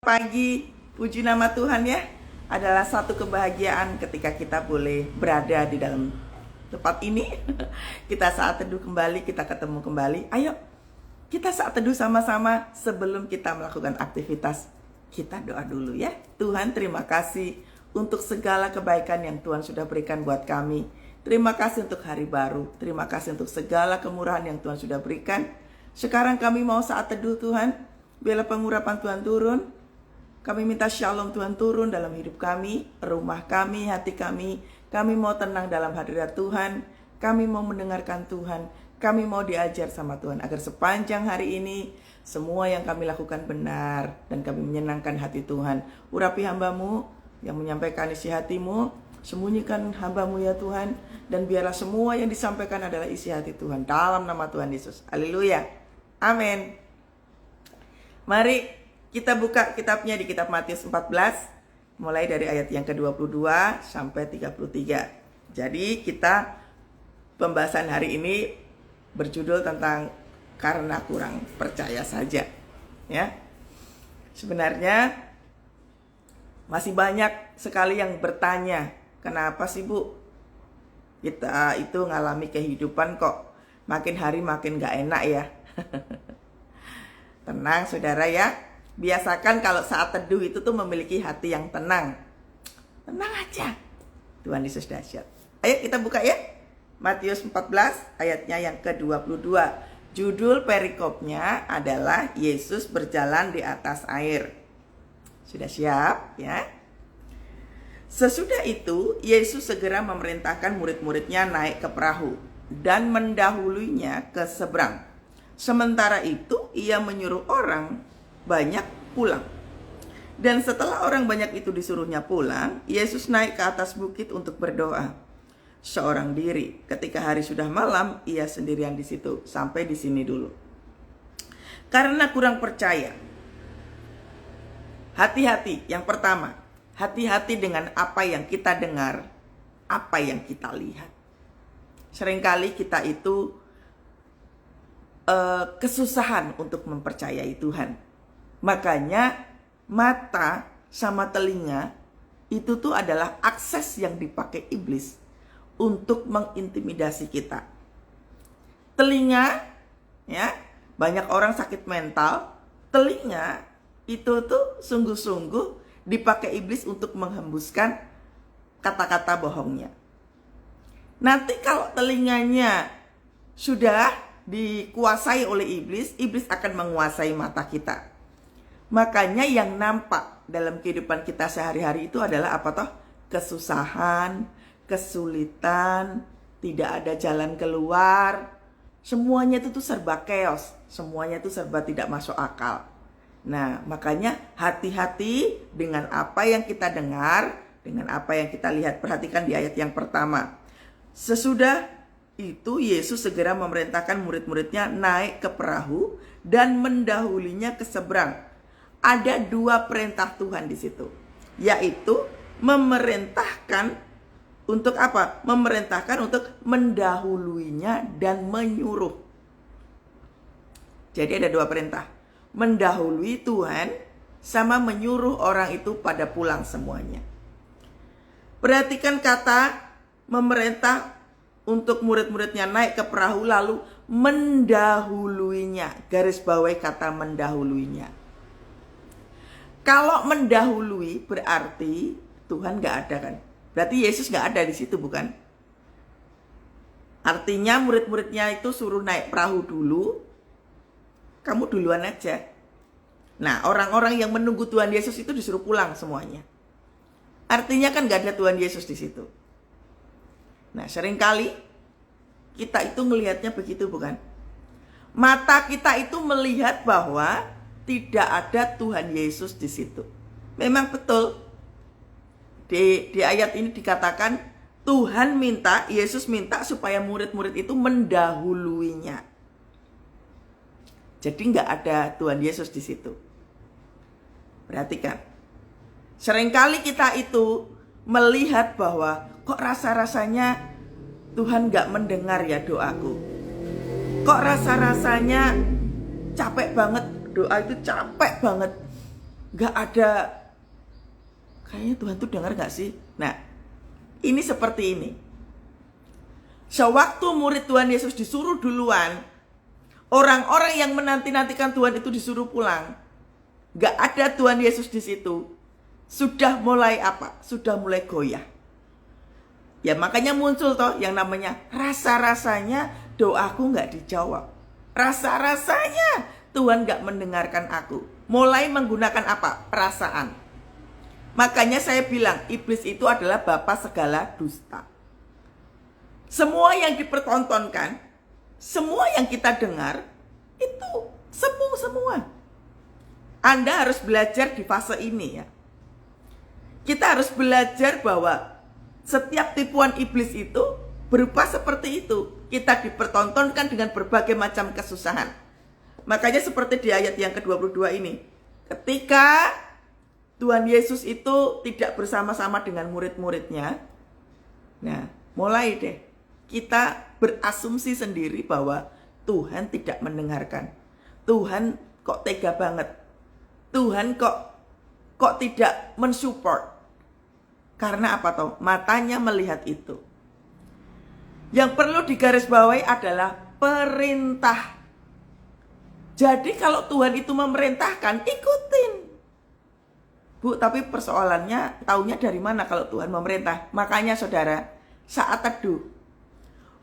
Pagi, puji nama Tuhan ya. Adalah satu kebahagiaan ketika kita boleh berada di dalam tempat ini. Kita saat teduh kembali, kita ketemu kembali. Ayo, kita saat teduh sama-sama sebelum kita melakukan aktivitas. Kita doa dulu ya. Tuhan, terima kasih untuk segala kebaikan yang Tuhan sudah berikan buat kami. Terima kasih untuk hari baru. Terima kasih untuk segala kemurahan yang Tuhan sudah berikan. Sekarang kami mau saat teduh Tuhan. Biarlah pengurapan Tuhan turun. Kami minta shalom Tuhan turun dalam hidup kami, rumah kami, hati kami. Kami mau tenang dalam hadirat Tuhan. Kami mau mendengarkan Tuhan. Kami mau diajar sama Tuhan. Agar sepanjang hari ini, semua yang kami lakukan benar. Dan kami menyenangkan hati Tuhan. Urapi hambamu yang menyampaikan isi hatimu. Sembunyikan hambamu ya Tuhan. Dan biarlah semua yang disampaikan adalah isi hati Tuhan. Dalam nama Tuhan Yesus. Haleluya. Amin. Mari kita buka kitabnya di kitab Matius 14, mulai dari ayat yang ke-22 sampai 33. Jadi kita pembahasan hari ini berjudul tentang karena kurang percaya saja. Ya. Sebenarnya masih banyak sekali yang bertanya, kenapa sih Bu? Kita itu ngalami kehidupan kok makin hari makin gak enak ya. Tenang saudara ya. Biasakan kalau saat teduh itu tuh memiliki hati yang tenang. Tenang aja. Tuhan Yesus dahsyat. Ayo kita buka ya. Matius 14 ayatnya yang ke-22. Judul perikopnya adalah Yesus berjalan di atas air. Sudah siap ya? Sesudah itu Yesus segera memerintahkan murid-muridnya naik ke perahu dan mendahulunya ke seberang. Sementara itu ia menyuruh orang banyak pulang. Dan setelah orang banyak itu disuruhnya pulang, Yesus naik ke atas bukit untuk berdoa seorang diri. Ketika hari sudah malam, ia sendirian di situ. Sampai di sini dulu. Karena kurang percaya. Hati-hati, yang pertama, hati-hati dengan apa yang kita dengar, apa yang kita lihat. Seringkali kita itu kesusahan untuk mempercayai Tuhan. Makanya mata sama telinga itu tuh adalah akses yang dipakai iblis untuk mengintimidasi kita. Telinga, ya, banyak orang sakit mental. Telinga itu tuh sungguh-sungguh dipakai iblis untuk menghembuskan kata-kata bohongnya. Nanti kalau telinganya sudah dikuasai oleh iblis, iblis akan menguasai mata kita. Makanya yang nampak dalam kehidupan kita sehari-hari itu adalah apa toh? Kesusahan, kesulitan, tidak ada jalan keluar. Semuanya itu tuh serba chaos, semuanya itu serba tidak masuk akal. Nah, makanya hati-hati dengan apa yang kita dengar, dengan apa yang kita lihat. Perhatikan di ayat yang pertama. Sesudah itu Yesus segera memerintahkan murid-muridnya naik ke perahu dan mendahulinya ke seberang. Ada dua perintah Tuhan di situ, yaitu memerintahkan untuk apa? Memerintahkan untuk mendahuluinya dan menyuruh. Jadi ada dua perintah, mendahului Tuhan sama menyuruh orang itu pada pulang semuanya. Perhatikan kata memerintah untuk murid-muridnya naik ke perahu lalu mendahuluinya. Garis bawahi kata mendahuluinya. Kalau mendahului berarti Tuhan gak ada kan? Berarti Yesus gak ada di situ bukan? Artinya murid-muridnya itu suruh naik perahu dulu. Kamu duluan aja. Nah, orang-orang yang menunggu Tuhan Yesus itu disuruh pulang semuanya. Artinya kan gak ada Tuhan Yesus di situ. Nah, seringkali kita itu melihatnya begitu bukan? Mata kita itu melihat bahwa tidak ada Tuhan Yesus di situ. Memang betul. Di ayat ini dikatakan Tuhan minta, Yesus minta supaya murid-murid itu mendahuluinya. Jadi nggak ada Tuhan Yesus di situ. Perhatikan. Seringkali kita itu melihat bahwa kok rasa-rasanya Tuhan nggak mendengar ya doaku. Kok rasa-rasanya capek banget, doa itu capek banget. Gak ada, kayaknya Tuhan tuh dengar gak sih? Nah, ini seperti ini. Sewaktu murid Tuhan Yesus disuruh duluan, orang-orang yang menanti-nantikan Tuhan itu disuruh pulang. Gak ada Tuhan Yesus di situ. Sudah mulai apa? Sudah mulai goyah. Ya makanya muncul toh yang namanya rasa-rasanya doaku gak dijawab. Rasa-rasanya Tuhan gak mendengarkan aku. Mulai menggunakan apa? Perasaan. Makanya saya bilang iblis itu adalah bapa segala dusta. Semua yang dipertontonkan, semua yang kita dengar, itu semu semua. Anda harus belajar di fase ini ya. Kita harus belajar bahwa setiap tipuan iblis itu berupa seperti itu. Kita dipertontonkan dengan berbagai macam kesusahan. Makanya seperti di ayat yang ke-22 ini. Ketika Tuhan Yesus itu tidak bersama-sama dengan murid-muridnya. Nah, mulai deh kita berasumsi sendiri bahwa Tuhan tidak mendengarkan. Tuhan kok tega banget. Tuhan kok tidak mensupport. Karena apa toh? Matanya melihat itu. Yang perlu digarisbawahi adalah perintah. Jadi kalau Tuhan itu memerintahkan, ikutin. Bu, tapi persoalannya taunya dari mana kalau Tuhan memerintah? Makanya saudara, saat teduh.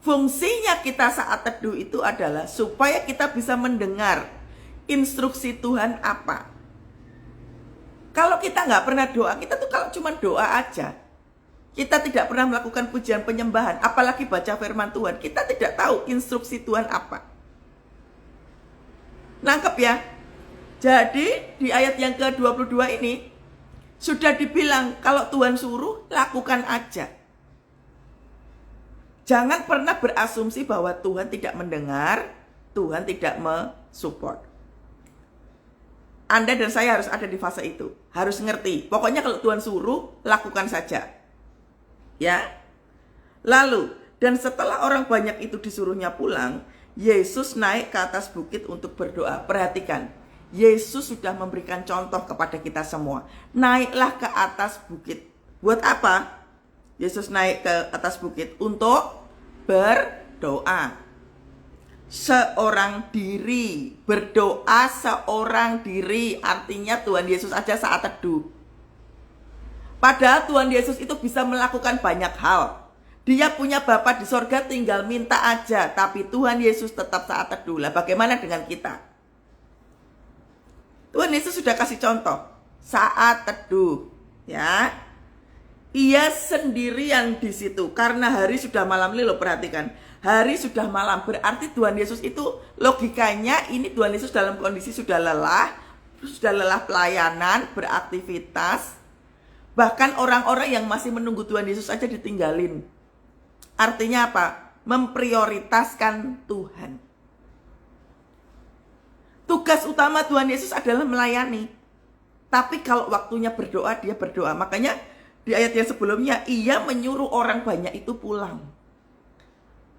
Fungsinya kita saat teduh itu adalah supaya kita bisa mendengar instruksi Tuhan apa. Kalau kita nggak pernah doa, kita tuh kalau cuma doa aja, kita tidak pernah melakukan pujian penyembahan, apalagi baca firman Tuhan, kita tidak tahu instruksi Tuhan apa. Nangkep ya? Jadi di ayat yang ke-22 ini, sudah dibilang kalau Tuhan suruh, lakukan aja. Jangan pernah berasumsi bahwa Tuhan tidak mendengar, Tuhan tidak mensupport. Anda dan saya harus ada di fase itu. Harus ngerti. Pokoknya kalau Tuhan suruh, lakukan saja. Ya. Lalu, dan setelah orang banyak itu disuruhnya pulang, Yesus naik ke atas bukit untuk berdoa. Perhatikan. Yesus sudah memberikan contoh kepada kita semua. Naiklah ke atas bukit. Buat apa? Yesus naik ke atas bukit untuk berdoa. Seorang diri, berdoa seorang diri, artinya Tuhan Yesus aja saat teduh. Padahal Tuhan Yesus itu bisa melakukan banyak hal. Dia punya Bapa di sorga, tinggal minta aja. Tapi Tuhan Yesus tetap saat teduh. Lah bagaimana dengan kita? Tuhan Yesus sudah kasih contoh saat teduh, ya. Ia sendirian di situ karena hari sudah malam. Loh, perhatikan. Hari sudah malam, berarti Tuhan Yesus itu logikanya ini Tuhan Yesus dalam kondisi sudah lelah pelayanan, beraktivitas. Bahkan orang-orang yang masih menunggu Tuhan Yesus aja ditinggalin. Artinya apa? Memprioritaskan Tuhan. Tugas utama Tuhan Yesus adalah melayani. Tapi kalau waktunya berdoa, dia berdoa. Makanya di ayat yang sebelumnya, ia menyuruh orang banyak itu pulang.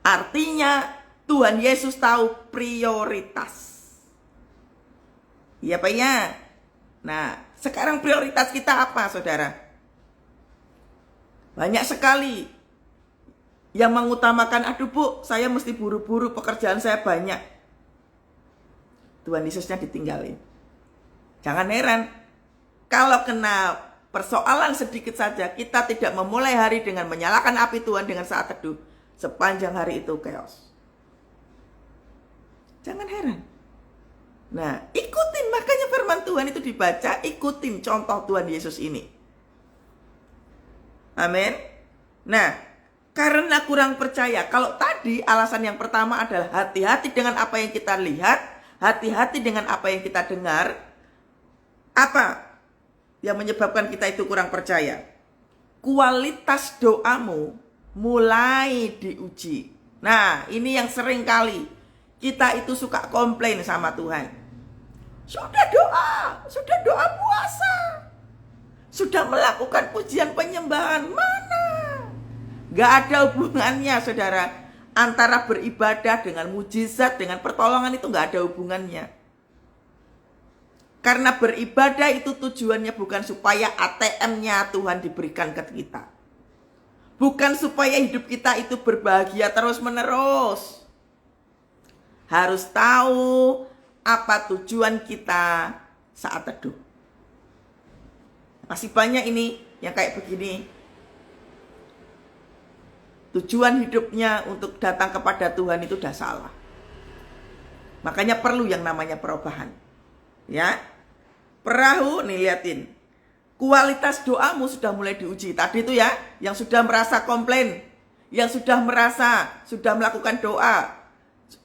Artinya Tuhan Yesus tahu prioritas. Iya Pak ya? Nah, sekarang prioritas kita apa saudara? Banyak sekali yang mengutamakan, aduh Bu, saya mesti buru-buru, pekerjaan saya banyak. Tuhan Yesusnya ditinggalin. Jangan heran, kalau kena persoalan sedikit saja, kita tidak memulai hari dengan menyalakan api Tuhan dengan saat teduh. Sepanjang hari itu chaos. Jangan heran. Nah, ikutin. Makanya firman Tuhan itu dibaca, ikutin contoh Tuhan Yesus ini. Amin. Nah, karena kurang percaya. Kalau tadi alasan yang pertama adalah hati-hati dengan apa yang kita lihat, hati-hati dengan apa yang kita dengar. Apa yang menyebabkan kita itu kurang percaya? Kualitas doamu mulai diuji. Nah, ini yang sering kali kita itu suka komplain sama Tuhan. Sudah doa puasa, sudah melakukan pujian penyembahan, mana? Gak ada hubungannya saudara. Antara beribadah dengan mujizat, dengan pertolongan itu gak ada hubungannya. Karena beribadah itu tujuannya bukan supaya ATM-nya Tuhan diberikan ke kita. Bukan supaya hidup kita itu berbahagia terus-menerus. Harus tahu apa tujuan kita saat teduh. Masih banyak ini yang kayak begini. Tujuan hidupnya untuk datang kepada Tuhan itu udah salah. Makanya perlu yang namanya perubahan. Ya. Perahu, nih liatin. Kualitas doamu sudah mulai diuji. Tadi itu ya, yang sudah merasa komplain, yang sudah merasa, sudah melakukan doa,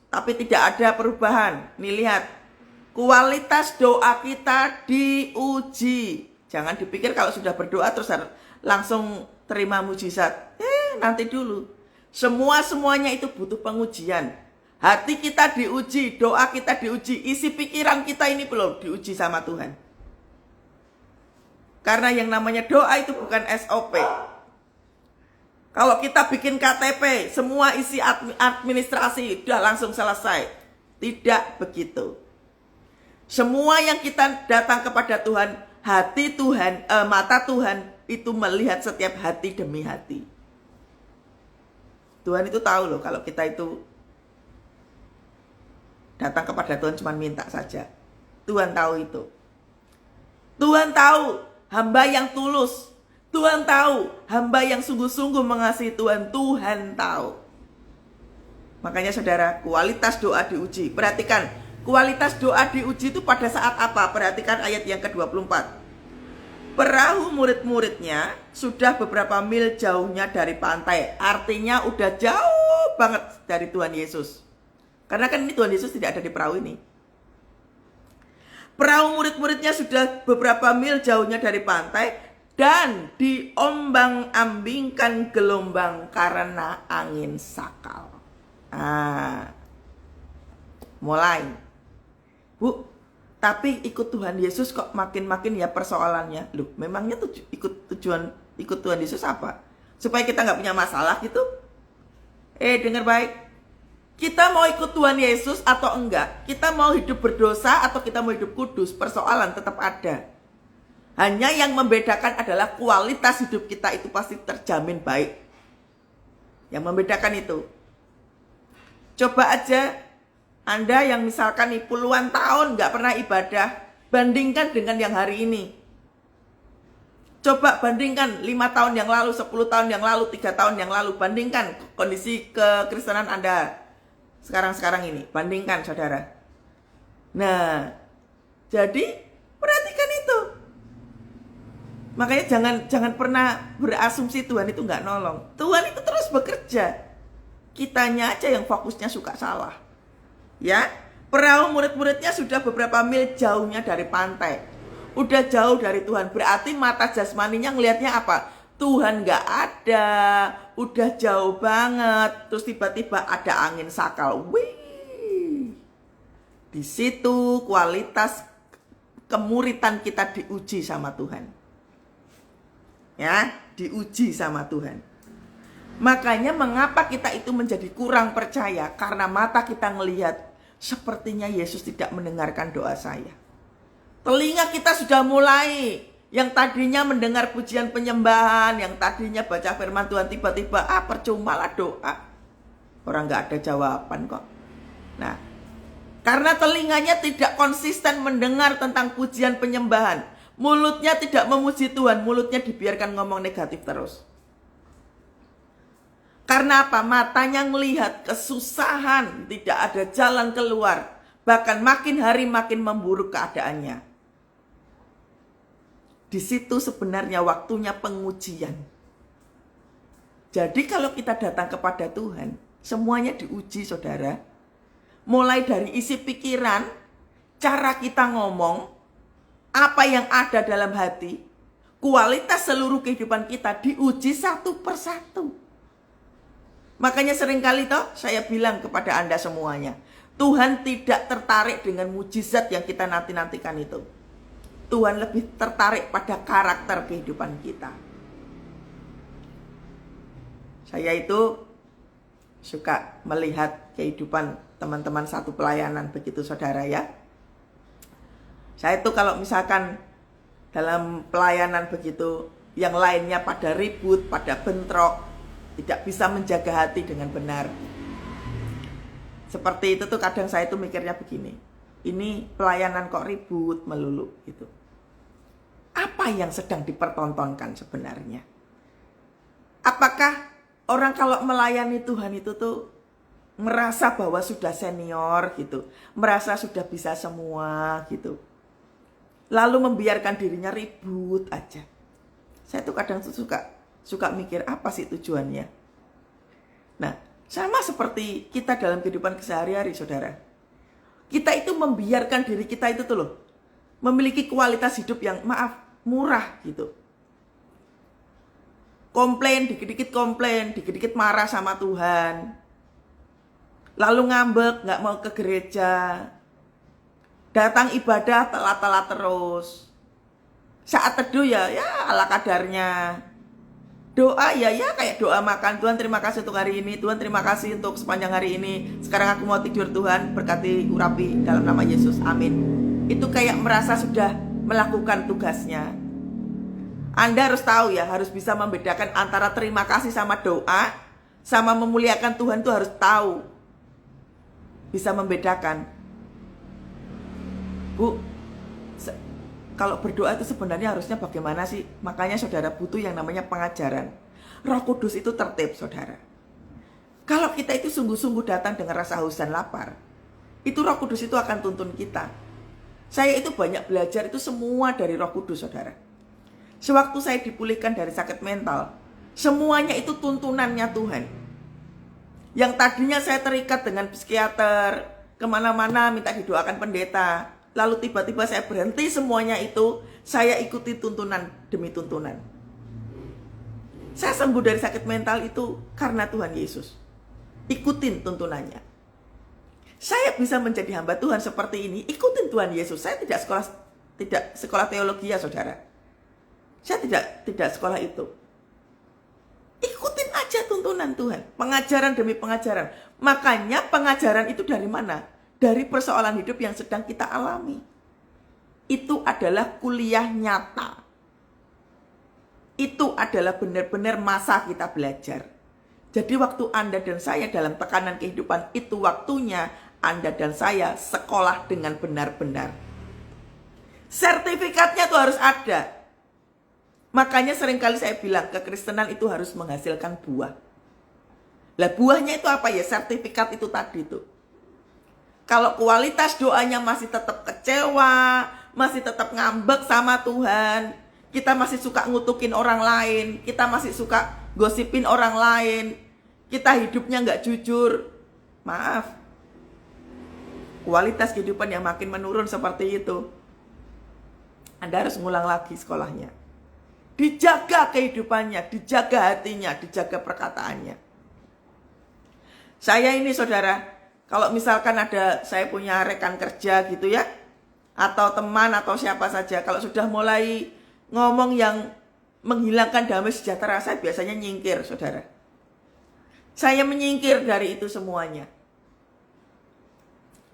tapi tidak ada perubahan. Nih lihat, kualitas doa kita diuji. Jangan dipikir kalau sudah berdoa terus langsung terima mujizat. Nanti dulu. Semuanya itu butuh pengujian. Hati kita diuji, doa kita diuji, isi pikiran kita ini belum diuji sama Tuhan. Karena yang namanya doa itu bukan SOP. Kalau kita bikin KTP, semua isi administrasi udah langsung selesai. Tidak begitu. Semua yang kita datang kepada Tuhan, hati Tuhan, mata Tuhan itu melihat setiap hati demi hati. Tuhan itu tahu loh kalau kita itu datang kepada Tuhan cuma minta saja. Tuhan tahu itu. Tuhan tahu hamba yang tulus. Tuhan tahu hamba yang sungguh-sungguh mengasihi Tuhan. Tuhan tahu. Makanya saudara, kualitas doa diuji. Perhatikan, kualitas doa diuji itu pada saat apa? Perhatikan ayat yang ke-24. Perahu murid-muridnya sudah beberapa mil jauhnya dari pantai. Artinya udah jauh banget dari Tuhan Yesus. Karena kan ini Tuhan Yesus tidak ada di perahu ini. Perahu murid-muridnya sudah beberapa mil jauhnya dari pantai dan diombang-ambingkan gelombang karena angin sakal. Mulai. Bu, tapi ikut Tuhan Yesus kok makin-makin ya persoalannya. Loh, memangnya ikut Tuhan Yesus apa? Supaya kita nggak punya masalah gitu? Dengar baik. Kita mau ikut Tuhan Yesus atau enggak? Kita mau hidup berdosa atau kita mau hidup kudus? Persoalan tetap ada. Hanya yang membedakan adalah kualitas hidup kita itu pasti terjamin baik. Yang membedakan itu. Coba aja Anda yang misalkan nih puluhan tahun nggak pernah ibadah, bandingkan dengan yang hari ini. Coba bandingkan 5 tahun yang lalu, 10 tahun yang lalu, 3 tahun yang lalu. Bandingkan kondisi kekristenan Anda sekarang ini. Bandingkan saudara. Nah, jadi perhatikan itu. Makanya jangan pernah berasumsi Tuhan itu nggak nolong. Tuhan itu terus bekerja. Kitanya aja yang fokusnya suka salah. Ya, perahu murid-muridnya sudah beberapa mil jauhnya dari pantai. Udah jauh dari Tuhan. Berarti mata jasmaninya ngelihatnya apa? Tuhan gak ada. Udah jauh banget. Terus tiba-tiba ada angin sakal. Wih. Di situ kualitas kemuritan kita diuji sama Tuhan. Ya, diuji sama Tuhan. Makanya mengapa kita itu menjadi kurang percaya? Karena mata kita ngelihat sepertinya Yesus tidak mendengarkan doa saya. Telinga kita sudah mulai, yang tadinya mendengar pujian penyembahan, yang tadinya baca firman Tuhan, tiba-tiba percuma lah doa. Orang gak ada jawaban kok. Nah, karena telinganya tidak konsisten mendengar tentang pujian penyembahan, mulutnya tidak memuji Tuhan, mulutnya dibiarkan ngomong negatif terus. Karena apa? Matanya melihat kesusahan, tidak ada jalan keluar. Bahkan makin hari makin memburuk keadaannya. Di situ sebenarnya waktunya pengujian. Jadi kalau kita datang kepada Tuhan, semuanya diuji saudara. Mulai dari isi pikiran, cara kita ngomong, apa yang ada dalam hati, kualitas seluruh kehidupan kita diuji satu persatu. Makanya seringkali saya bilang kepada Anda semuanya, Tuhan tidak tertarik dengan mujizat yang kita nanti-nantikan itu. Tuhan lebih tertarik pada karakter kehidupan kita. Saya itu suka melihat kehidupan teman-teman satu pelayanan begitu saudara ya. Saya tuh kalau misalkan dalam pelayanan begitu, yang lainnya pada ribut, pada bentrok, tidak bisa menjaga hati dengan benar. Seperti itu tuh kadang saya tuh mikirnya begini, ini pelayanan kok ribut melulu gitu. Apa yang sedang dipertontonkan sebenarnya? Apakah orang kalau melayani Tuhan itu tuh merasa bahwa sudah senior gitu, merasa sudah bisa semua gitu, lalu membiarkan dirinya ribut aja? Saya tuh kadang tuh suka mikir apa sih tujuannya. Nah, sama seperti kita dalam kehidupan kesehari-hari, saudara. Kita itu membiarkan diri kita itu tuh loh, memiliki kualitas hidup yang murah gitu. Komplain, dikit-dikit marah sama Tuhan. Lalu ngambek, gak mau ke gereja. Datang ibadah telat-telat terus. Saat teduh ya ala kadarnya. Doa ya kayak doa makan. Tuhan terima kasih untuk hari ini. Tuhan terima kasih untuk sepanjang hari ini. Sekarang aku mau tidur, Tuhan berkati urapi dalam nama Yesus, amin. Itu kayak merasa sudah melakukan tugasnya. Anda harus tahu ya, harus bisa membedakan antara terima kasih sama doa, sama memuliakan Tuhan tuh harus tahu. Bisa membedakan. Bu, kalau berdoa itu sebenarnya harusnya bagaimana sih? Makanya saudara butuh yang namanya pengajaran. Roh Kudus itu tertib, saudara. Kalau kita itu sungguh-sungguh datang dengan rasa haus dan lapar, itu Roh Kudus itu akan tuntun kita. Saya itu banyak belajar itu semua dari Roh Kudus, saudara. Sewaktu saya dipulihkan dari sakit mental, semuanya itu tuntunannya Tuhan. Yang tadinya saya terikat dengan psikiater, kemana-mana minta didoakan pendeta, lalu tiba-tiba saya berhenti semuanya itu, saya ikuti tuntunan demi tuntunan. Saya sembuh dari sakit mental itu karena Tuhan Yesus. Ikutin tuntunannya. Saya bisa menjadi hamba Tuhan seperti ini, ikutin Tuhan Yesus. Saya tidak sekolah teologi ya, saudara. Saya tidak sekolah itu. Ikutin aja tuntunan Tuhan. Pengajaran demi pengajaran. Makanya pengajaran itu dari mana? Dari persoalan hidup yang sedang kita alami. Itu adalah kuliah nyata. Itu adalah benar-benar masa kita belajar. Jadi waktu Anda dan saya dalam tekanan kehidupan, itu waktunya Anda dan saya sekolah dengan benar-benar. Sertifikatnya tuh harus ada. Makanya seringkali saya bilang kekristenan itu harus menghasilkan buah. Lah buahnya itu apa ya? Sertifikat itu tadi tuh. Kalau kualitas doanya masih tetap kecewa, masih tetap ngambek sama Tuhan, kita masih suka ngutukin orang lain, kita masih suka gosipin orang lain, kita hidupnya nggak jujur, maaf, kualitas kehidupan yang makin menurun seperti itu. Anda harus ngulang lagi sekolahnya. Dijaga kehidupannya, dijaga hatinya, dijaga perkataannya. Saya ini saudara, kalau misalkan saya punya rekan kerja gitu ya, atau teman atau siapa saja, kalau sudah mulai ngomong yang menghilangkan damai sejahtera, saya biasanya nyingkir, saudara. Saya menyingkir dari itu semuanya.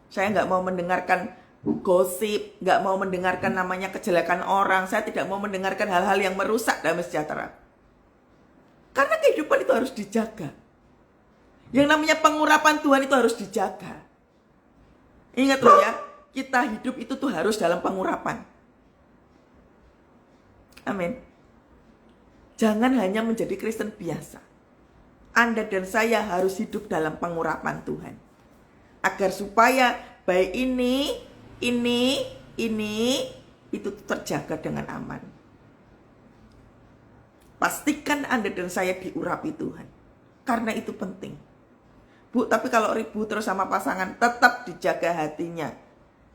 Saya nggak mau mendengarkan gosip, nggak mau mendengarkan namanya kejelekan orang. Saya tidak mau mendengarkan hal-hal yang merusak damai sejahtera. Karena kehidupan itu harus dijaga. Yang namanya pengurapan Tuhan itu harus dijaga. Ingat loh ya, kita hidup itu tuh harus dalam pengurapan. Amin. Jangan hanya menjadi Kristen biasa. Anda dan saya harus hidup dalam pengurapan Tuhan. Agar supaya baik ini itu terjaga dengan aman. Pastikan Anda dan saya diurapi Tuhan. Karena itu penting. Bu, tapi kalau ribut terus sama pasangan, tetap dijaga hatinya.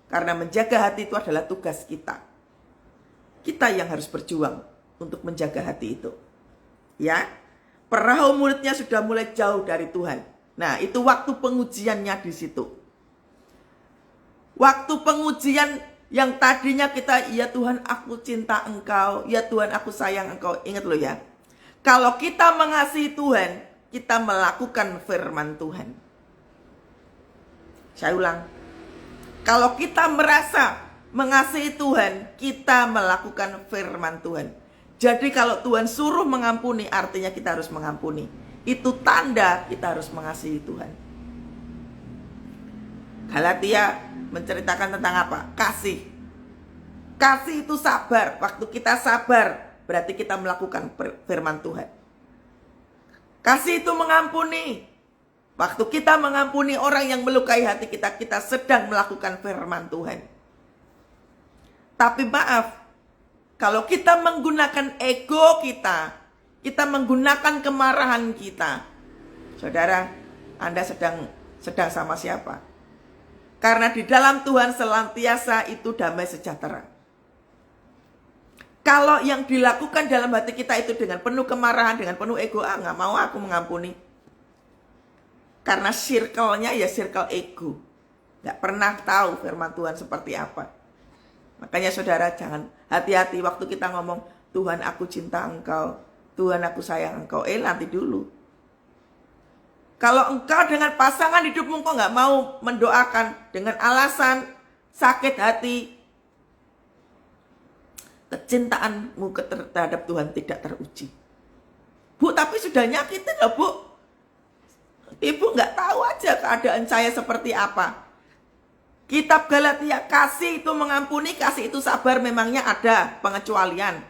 Karena menjaga hati itu adalah tugas kita. Kita yang harus berjuang untuk menjaga hati itu. Ya, perahu mulutnya sudah mulai jauh dari Tuhan. Nah, itu waktu pengujiannya di situ. Waktu pengujian yang tadinya kita, ya Tuhan aku cinta Engkau, ya Tuhan aku sayang Engkau. Ingat loh ya, kalau kita mengasihi Tuhan, kita melakukan firman Tuhan. Saya ulang, kalau kita merasa mengasihi Tuhan, kita melakukan firman Tuhan. Jadi kalau Tuhan suruh mengampuni, artinya kita harus mengampuni. Itu tanda kita harus mengasihi Tuhan. Galatia menceritakan tentang apa? Kasih. Kasih itu sabar. Waktu kita sabar, berarti kita melakukan firman Tuhan. Kasih itu mengampuni. Waktu kita mengampuni orang yang melukai hati kita, kita sedang melakukan firman Tuhan. Tapi maaf, kalau kita menggunakan ego kita menggunakan kemarahan kita, saudara, Anda sedang sama siapa? Karena di dalam Tuhan senantiasa itu damai sejahtera. Kalau yang dilakukan dalam hati kita itu dengan penuh kemarahan, dengan penuh ego, nggak mau aku mengampuni. Karena circle-nya ya circle ego. Nggak pernah tahu firman Tuhan seperti apa. Makanya saudara jangan hati-hati waktu kita ngomong, Tuhan aku cinta engkau, Tuhan aku sayang engkau. Nanti dulu. Kalau engkau dengan pasangan hidupmu kok nggak mau mendoakan dengan alasan sakit hati, kecintaanmu terhadap Tuhan tidak teruji. Bu, tapi sudah nyakitin loh Bu. Ibu nggak tahu aja keadaan saya seperti apa. Kitab Galatia, kasih itu mengampuni, kasih itu sabar, memangnya ada pengecualian.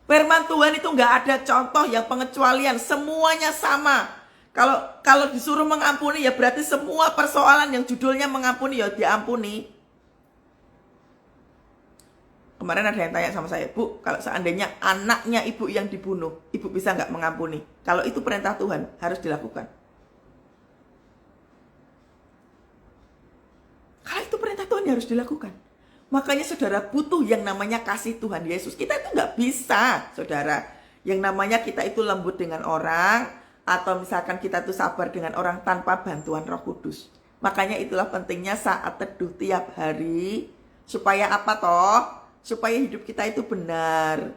Firman Tuhan itu nggak ada contoh yang pengecualian, semuanya sama. Kalau disuruh mengampuni ya berarti semua persoalan yang judulnya mengampuni ya diampuni. Kemarin ada yang tanya sama saya, Bu, kalau seandainya anaknya ibu yang dibunuh, ibu bisa nggak mengampuni? Kalau itu perintah Tuhan, harus dilakukan. Kalau itu perintah Tuhan harus dilakukan. Makanya saudara butuh yang namanya kasih Tuhan Yesus. Kita itu nggak bisa, saudara. Yang namanya kita itu lembut dengan orang, atau misalkan kita itu sabar dengan orang tanpa bantuan Roh Kudus. Makanya itulah pentingnya saat teduh tiap hari. Supaya apa toh? Supaya hidup kita itu benar.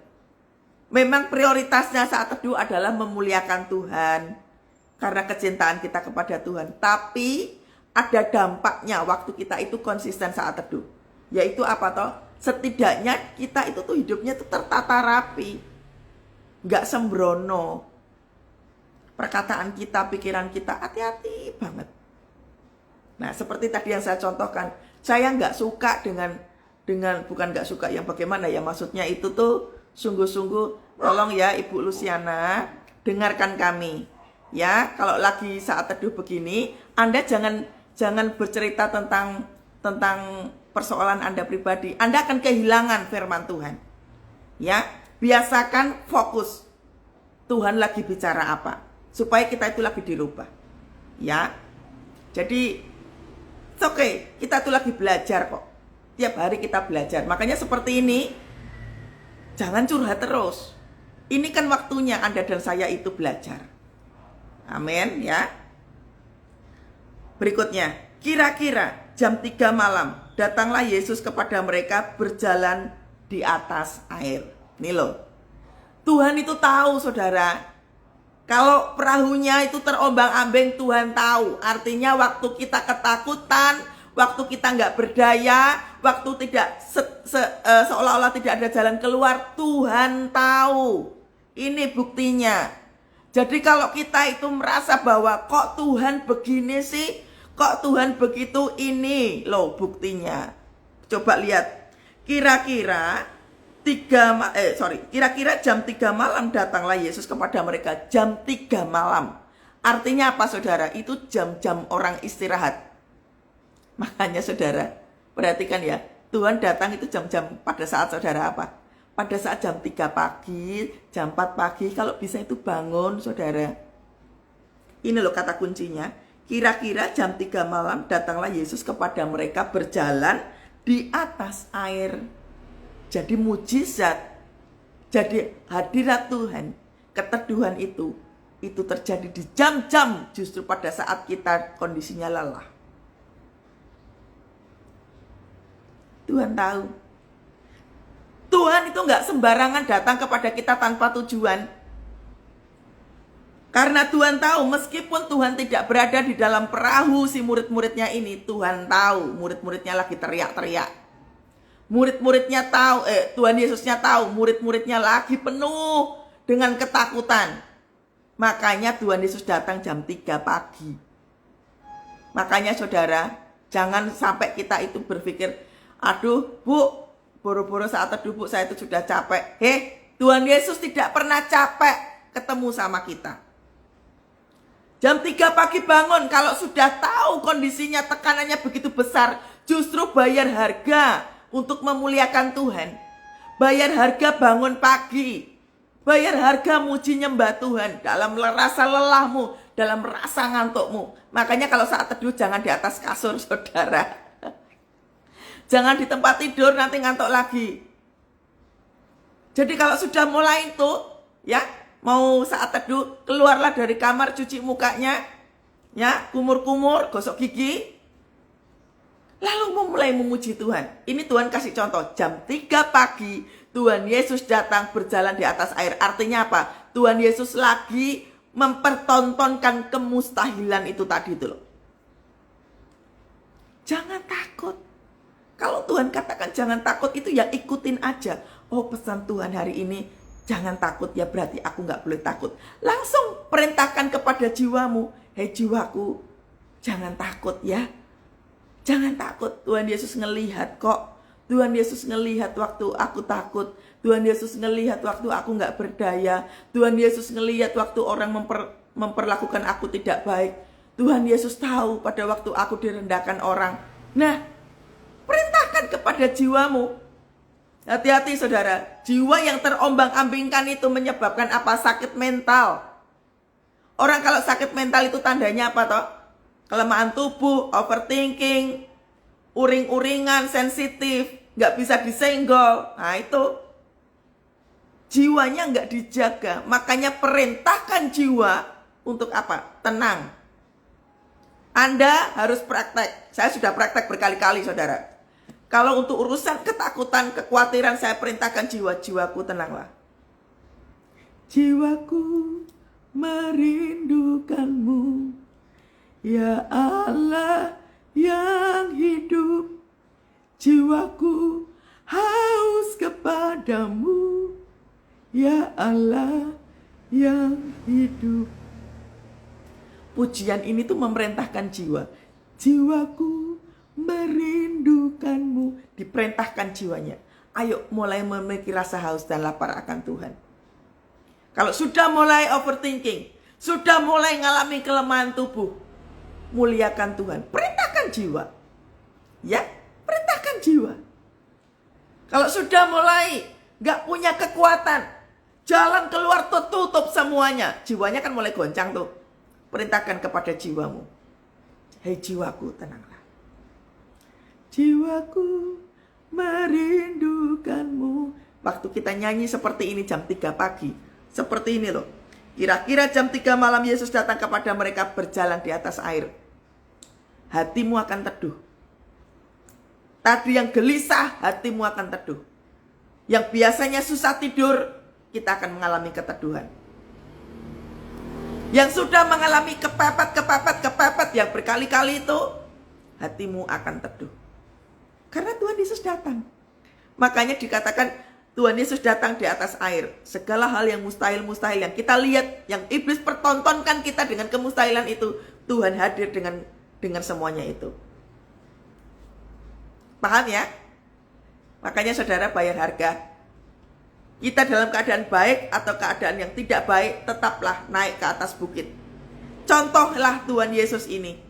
Memang prioritasnya saat teduh adalah memuliakan Tuhan. Karena kecintaan kita kepada Tuhan. Tapi ada dampaknya waktu kita itu konsisten saat teduh. Yaitu apa toh? Setidaknya kita itu tuh hidupnya tuh tertata rapi. Gak sembrono. Perkataan kita, pikiran kita hati-hati banget. Nah seperti tadi yang saya contohkan. Saya gak suka dengan bukan gak suka yang bagaimana ya. Maksudnya itu tuh sungguh-sungguh tolong ya Ibu Luciana, dengarkan kami. Ya, kalau lagi saat teduh begini, Anda jangan bercerita tentang persoalan Anda pribadi. Anda akan kehilangan firman Tuhan. Ya, biasakan fokus. Tuhan lagi bicara apa? Supaya kita itu lagi dirubah. Ya. Jadi it's okay, kita itu lagi belajar kok. Tiap hari kita belajar. Makanya seperti ini jangan curhat terus. Ini kan waktunya Anda dan saya itu belajar. Amin ya. Berikutnya, kira-kira jam 3 malam datanglah Yesus kepada mereka berjalan di atas air. Nih loh. Tuhan itu tahu saudara. Kalau perahunya itu terombang-ambing Tuhan tahu. Artinya waktu kita ketakutan, waktu kita nggak berdaya, waktu tidak seolah-olah tidak ada jalan keluar, Tuhan tahu. Ini buktinya. Jadi kalau kita itu merasa bahwa kok Tuhan begini sih, kok Tuhan begitu, ini loh buktinya. Coba lihat. Kira-kira jam 3 malam datanglah Yesus kepada mereka. Jam 3 malam. Artinya apa saudara? Itu jam-jam orang istirahat. Makanya saudara, perhatikan ya. Tuhan datang itu jam-jam pada saat saudara apa? Pada saat jam 3 pagi, jam 4 pagi. Kalau bisa itu bangun saudara. Ini loh kata kuncinya. Kira-kira jam 3 malam datanglah Yesus kepada mereka berjalan di atas air. Jadi mujizat, jadi hadirat Tuhan, keteduhan itu terjadi di jam-jam justru pada saat kita kondisinya lelah. Tuhan tahu. Tuhan itu nggak sembarangan datang kepada kita tanpa tujuan. Karena Tuhan tahu, meskipun Tuhan tidak berada di dalam perahu si murid-muridnya ini, Tuhan tahu murid-muridnya lagi teriak-teriak. Murid-muridnya tahu, Tuhan Yesusnya tahu murid-muridnya lagi penuh dengan ketakutan. Makanya Tuhan Yesus datang jam 3 pagi. Makanya saudara, jangan sampai kita itu berpikir, aduh bu, boro-boro saat teduh bu, saya itu sudah capek. Tuhan Yesus tidak pernah capek ketemu sama kita. Jam 3 pagi bangun, kalau sudah tahu kondisinya, tekanannya begitu besar, justru bayar harga untuk memuliakan Tuhan. Bayar harga bangun pagi. Bayar harga muji nyembah Tuhan dalam rasa lelahmu, dalam rasa ngantukmu. Makanya kalau saat teduh jangan di atas kasur, saudara. Jangan di tempat tidur, nanti ngantuk lagi. Jadi kalau sudah mulai itu, ya, mau saat teduh, keluarlah dari kamar, cuci mukanya, ya, kumur-kumur, gosok gigi, lalu mulai memuji Tuhan. Ini Tuhan kasih contoh, jam 3 pagi, Tuhan Yesus datang berjalan di atas air. Artinya apa? Tuhan Yesus lagi mempertontonkan kemustahilan itu tadi itu loh. Jangan takut. Kalau Tuhan katakan jangan takut, itu ya ikutin aja. Oh, pesan Tuhan hari ini, jangan takut, ya berarti aku gak boleh takut. Langsung perintahkan kepada jiwamu, hei jiwaku, jangan takut ya. Jangan takut, Tuhan Yesus ngelihat kok. Tuhan Yesus ngelihat waktu aku takut. Tuhan Yesus ngelihat waktu aku gak berdaya. Tuhan Yesus ngelihat waktu orang memperlakukan aku tidak baik. Tuhan Yesus tahu pada waktu aku direndahkan orang. Nah, perintahkan kepada jiwamu. Hati-hati saudara, jiwa yang terombang-ambingkan itu menyebabkan apa? Sakit mental. Orang kalau sakit mental itu tandanya apa toh? Kelemahan tubuh, overthinking, uring-uringan, sensitif, gak bisa disenggol. Nah itu, jiwanya gak dijaga. Makanya perintahkan jiwa untuk apa? Tenang. Anda harus praktek. Saya sudah praktek berkali-kali saudara. Kalau untuk urusan ketakutan, kekhawatiran, saya perintahkan jiwaku tenanglah. Jiwaku merindukanmu, ya Allah yang hidup. Jiwaku haus kepadamu, ya Allah yang hidup. Pujian ini tuh memerintahkan jiwa. Jiwaku merindukanmu, diperintahkan jiwanya. Ayo mulai memiliki rasa haus dan lapar akan Tuhan. Kalau sudah mulai overthinking, sudah mulai ngalami kelemahan tubuh, muliakan Tuhan, perintahkan jiwa. Ya, perintahkan jiwa. Kalau sudah mulai gak punya kekuatan, jalan keluar tutup semuanya, jiwanya kan mulai goncang tuh. Perintahkan kepada jiwamu, hei jiwaku tenanglah. Jiwaku merindukanmu. Waktu kita nyanyi seperti ini jam 3 pagi. Seperti ini loh. Kira-kira jam 3 malam Yesus datang kepada mereka berjalan di atas air. Hatimu akan teduh. Tadi yang gelisah, hatimu akan teduh. Yang biasanya susah tidur, kita akan mengalami keteduhan. Yang sudah mengalami kepepet yang berkali-kali itu, hatimu akan teduh. Karena Tuhan Yesus datang. Makanya dikatakan Tuhan Yesus datang di atas air. Segala hal yang mustahil-mustahil yang kita lihat, yang iblis pertontonkan kita dengan kemustahilan itu, Tuhan hadir dengan semuanya itu. Paham ya? Makanya saudara bayar harga. Kita dalam keadaan baik atau keadaan yang tidak baik, tetaplah naik ke atas bukit. Contohlah Tuhan Yesus ini.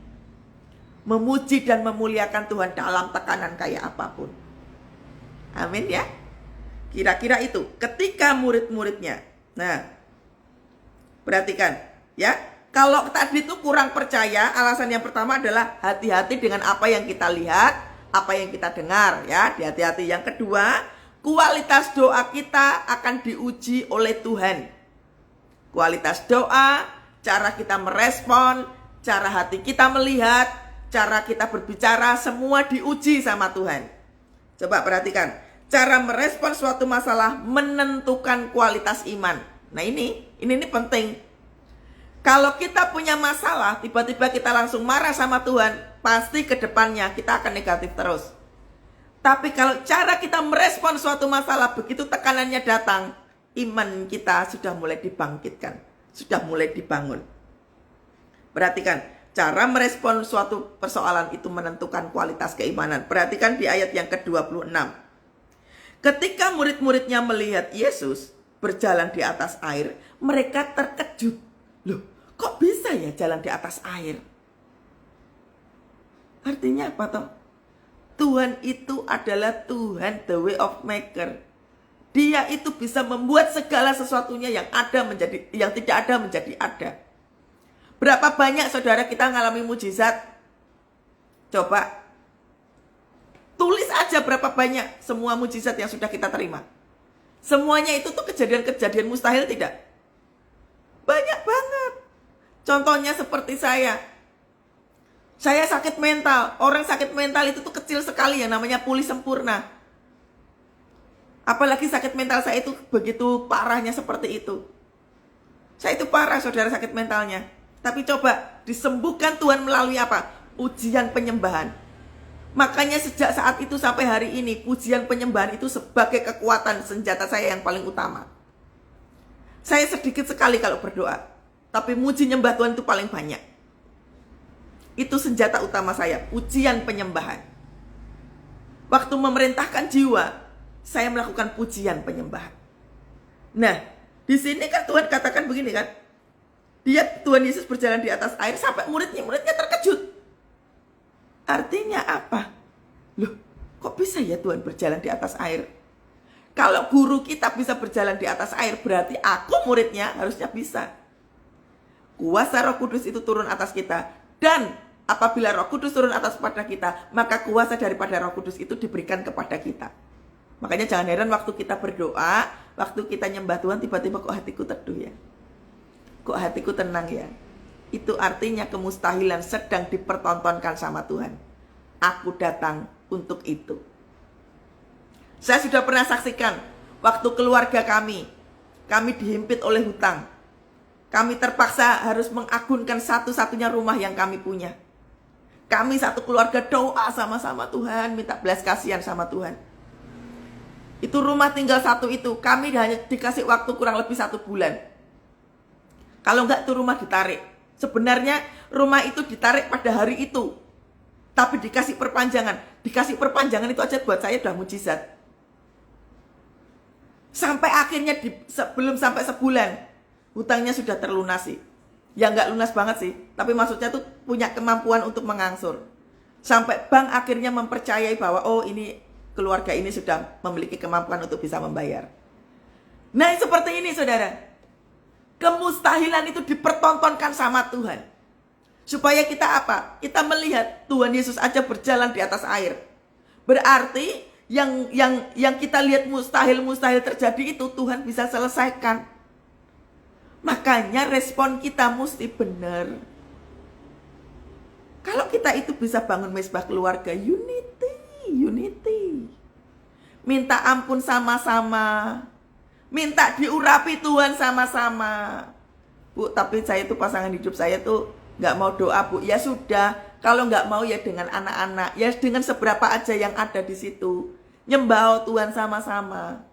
Memuji dan memuliakan Tuhan dalam tekanan kayak apapun. Amin ya. Kira-kira itu ketika murid-muridnya. Nah, perhatikan ya. Kalau tadi itu kurang percaya, alasan yang pertama adalah hati-hati dengan apa yang kita lihat, apa yang kita dengar ya. Hati-hati. Yang kedua, kualitas doa kita akan diuji oleh Tuhan. Kualitas doa, cara kita merespon, cara hati kita melihat, cara kita berbicara, semua diuji sama Tuhan. Coba perhatikan, cara merespon suatu masalah menentukan kualitas iman. Nah ini penting. Kalau kita punya masalah, tiba-tiba kita langsung marah sama Tuhan, pasti ke depannya kita akan negatif terus. Tapi kalau cara kita merespon suatu masalah, begitu tekanannya datang, iman kita sudah mulai dibangkitkan, sudah mulai dibangun. Perhatikan, cara merespon suatu persoalan itu menentukan kualitas keimanan. Perhatikan di ayat yang ke-26. Ketika murid-muridnya melihat Yesus berjalan di atas air, mereka terkejut. Loh, kok bisa ya jalan di atas air? Artinya apa toh? Tuhan itu adalah Tuhan, the way of maker. Dia itu bisa membuat segala sesuatunya yang ada menjadi, yang tidak ada menjadi ada. Berapa banyak saudara kita mengalami mujizat? Coba tulis aja berapa banyak semua mujizat yang sudah kita terima. Semuanya itu tuh kejadian-kejadian mustahil tidak? Banyak banget. Contohnya seperti saya. Saya sakit mental. Orang sakit mental itu tuh kecil sekali yang namanya pulih sempurna. Apalagi sakit mental saya itu begitu parahnya seperti itu. Saya itu parah saudara sakit mentalnya. Tapi coba disembuhkan Tuhan melalui apa? Ujian penyembahan. Makanya sejak saat itu sampai hari ini, pujian penyembahan itu sebagai kekuatan senjata saya yang paling utama. Saya sedikit sekali kalau berdoa. Tapi muji nyembah Tuhan itu paling banyak. Itu senjata utama saya, pujian penyembahan. Waktu memerintahkan jiwa, saya melakukan pujian penyembahan. Nah, di sini kan Tuhan katakan begini kan. Tuhan Yesus berjalan di atas air sampai muridnya terkejut. Artinya apa? Loh, kok bisa ya Tuhan berjalan di atas air? Kalau guru kita bisa berjalan di atas air, berarti aku muridnya harusnya bisa. Kuasa Roh Kudus itu turun atas kita. Dan apabila Roh Kudus turun atas pada kita, maka kuasa daripada Roh Kudus itu diberikan kepada kita. Makanya jangan heran waktu kita berdoa, waktu kita nyembah Tuhan, tiba-tiba kok hatiku teduh ya. Kok hatiku tenang ya. Itu artinya kemustahilan sedang dipertontonkan sama Tuhan. Aku datang untuk itu. Saya sudah pernah saksikan waktu keluarga kami dihimpit oleh hutang. Kami terpaksa harus mengagunkan satu-satunya rumah yang kami punya. Kami satu keluarga doa sama-sama Tuhan, minta belas kasihan sama Tuhan. Itu rumah tinggal satu itu, kami hanya dikasih waktu kurang lebih 1 bulan. Kalau enggak tuh rumah ditarik. Sebenarnya rumah itu ditarik pada hari itu. Tapi dikasih perpanjangan. Dikasih perpanjangan itu aja buat saya udah mujizat. Sampai akhirnya belum sampai sebulan, hutangnya sudah terlunasi. Ya nggak lunas banget sih, tapi maksudnya tuh punya kemampuan untuk mengangsur. Sampai bank akhirnya mempercayai bahwa oh ini keluarga ini sudah memiliki kemampuan untuk bisa membayar. Nah seperti ini saudara. Kemustahilan itu dipertontonkan sama Tuhan. Supaya kita apa? Kita melihat Tuhan Yesus aja berjalan di atas air. Berarti yang kita lihat mustahil terjadi itu Tuhan bisa selesaikan. Makanya respon kita mesti benar. Kalau kita itu bisa bangun mesbah keluarga, unity. Minta ampun sama-sama. Minta diurapi Tuhan sama-sama. Bu, tapi saya itu pasangan hidup saya tuh gak mau doa bu. Ya sudah, kalau gak mau ya dengan anak-anak. Ya dengan seberapa aja yang ada di situ. Nyembah Tuhan sama-sama.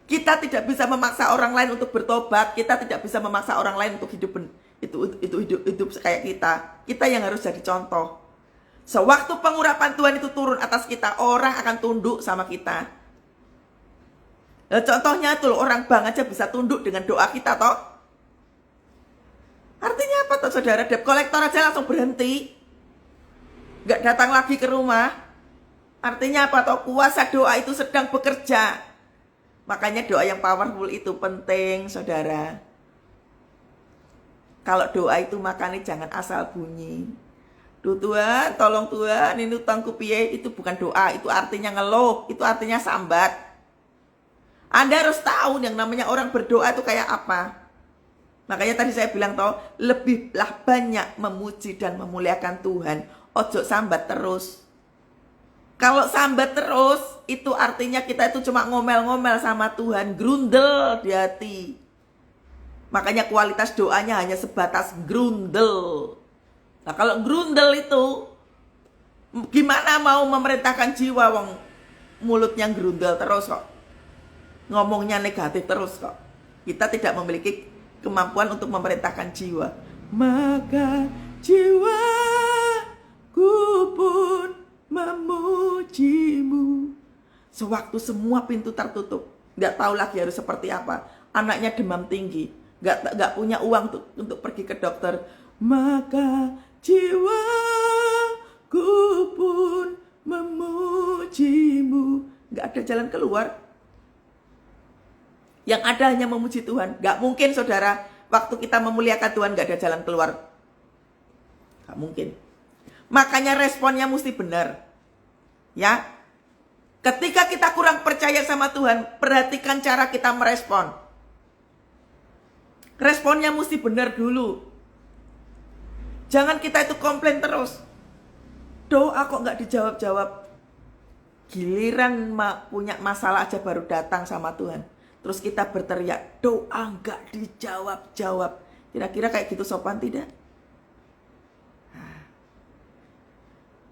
Kita tidak bisa memaksa orang lain untuk bertobat. Kita tidak bisa memaksa orang lain untuk hidup kayak kita. Kita yang harus jadi contoh. Sewaktu pengurapan Tuhan itu turun atas kita, orang akan tunduk sama kita. Nah, contohnya itu loh, orang bank aja bisa tunduk dengan doa kita toh. Artinya apa toh saudara? Debt collector aja langsung berhenti. Gak datang lagi ke rumah. Artinya apa toh? Kuasa doa itu sedang bekerja. Makanya doa yang powerful itu penting, saudara. Kalau doa itu makanya jangan asal bunyi. Duh Tuhan, tolong Tuhan, ini utangku piye, itu bukan doa, itu artinya ngeluh, itu artinya sambat. Anda harus tahu yang namanya orang berdoa itu kayak apa. Makanya tadi saya bilang toh, lebihlah banyak memuji dan memuliakan Tuhan. Ojo sambat terus. Kalau sambat terus, itu artinya kita itu cuma ngomel-ngomel sama Tuhan, grundel di hati. Makanya kualitas doanya hanya sebatas grundel. Nah kalau grundel itu, gimana mau memerintahkan jiwa, wong mulutnya grundel terus kok. Ngomongnya negatif terus kok. Kita tidak memiliki kemampuan untuk memerintahkan jiwa. Maka jiwaku pun memujimu. Sewaktu semua pintu tertutup, nggak tahu lagi harus seperti apa. Anaknya demam tinggi, nggak punya uang untuk pergi ke dokter. Maka jiwaku pun memujimu. Nggak ada jalan keluar. Yang ada hanya memuji Tuhan. Nggak mungkin saudara, waktu kita memuliakan Tuhan nggak ada jalan keluar. Nggak mungkin. Makanya responnya mesti benar. Ya, ketika kita kurang percaya sama Tuhan, perhatikan cara kita merespon. Responnya mesti benar dulu. Jangan kita itu komplain terus. Doa kok nggak dijawab-jawab. Giliran punya masalah aja baru datang sama Tuhan. Terus kita berteriak, doa nggak dijawab-jawab. Kira-kira kayak gitu sopan tidak?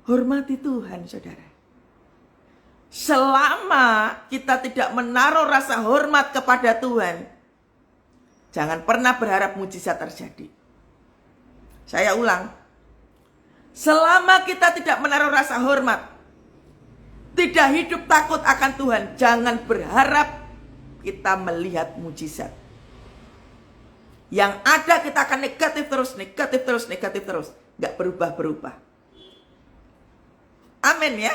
Hormati Tuhan, saudara. Selama kita tidak menaruh rasa hormat kepada Tuhan, jangan pernah berharap mujizat terjadi. Saya ulang. Selama kita tidak menaruh rasa hormat, tidak hidup takut akan Tuhan, jangan berharap kita melihat mujizat. Yang ada kita akan negatif terus, negatif terus, negatif terus. Gak berubah-berubah. Amin ya.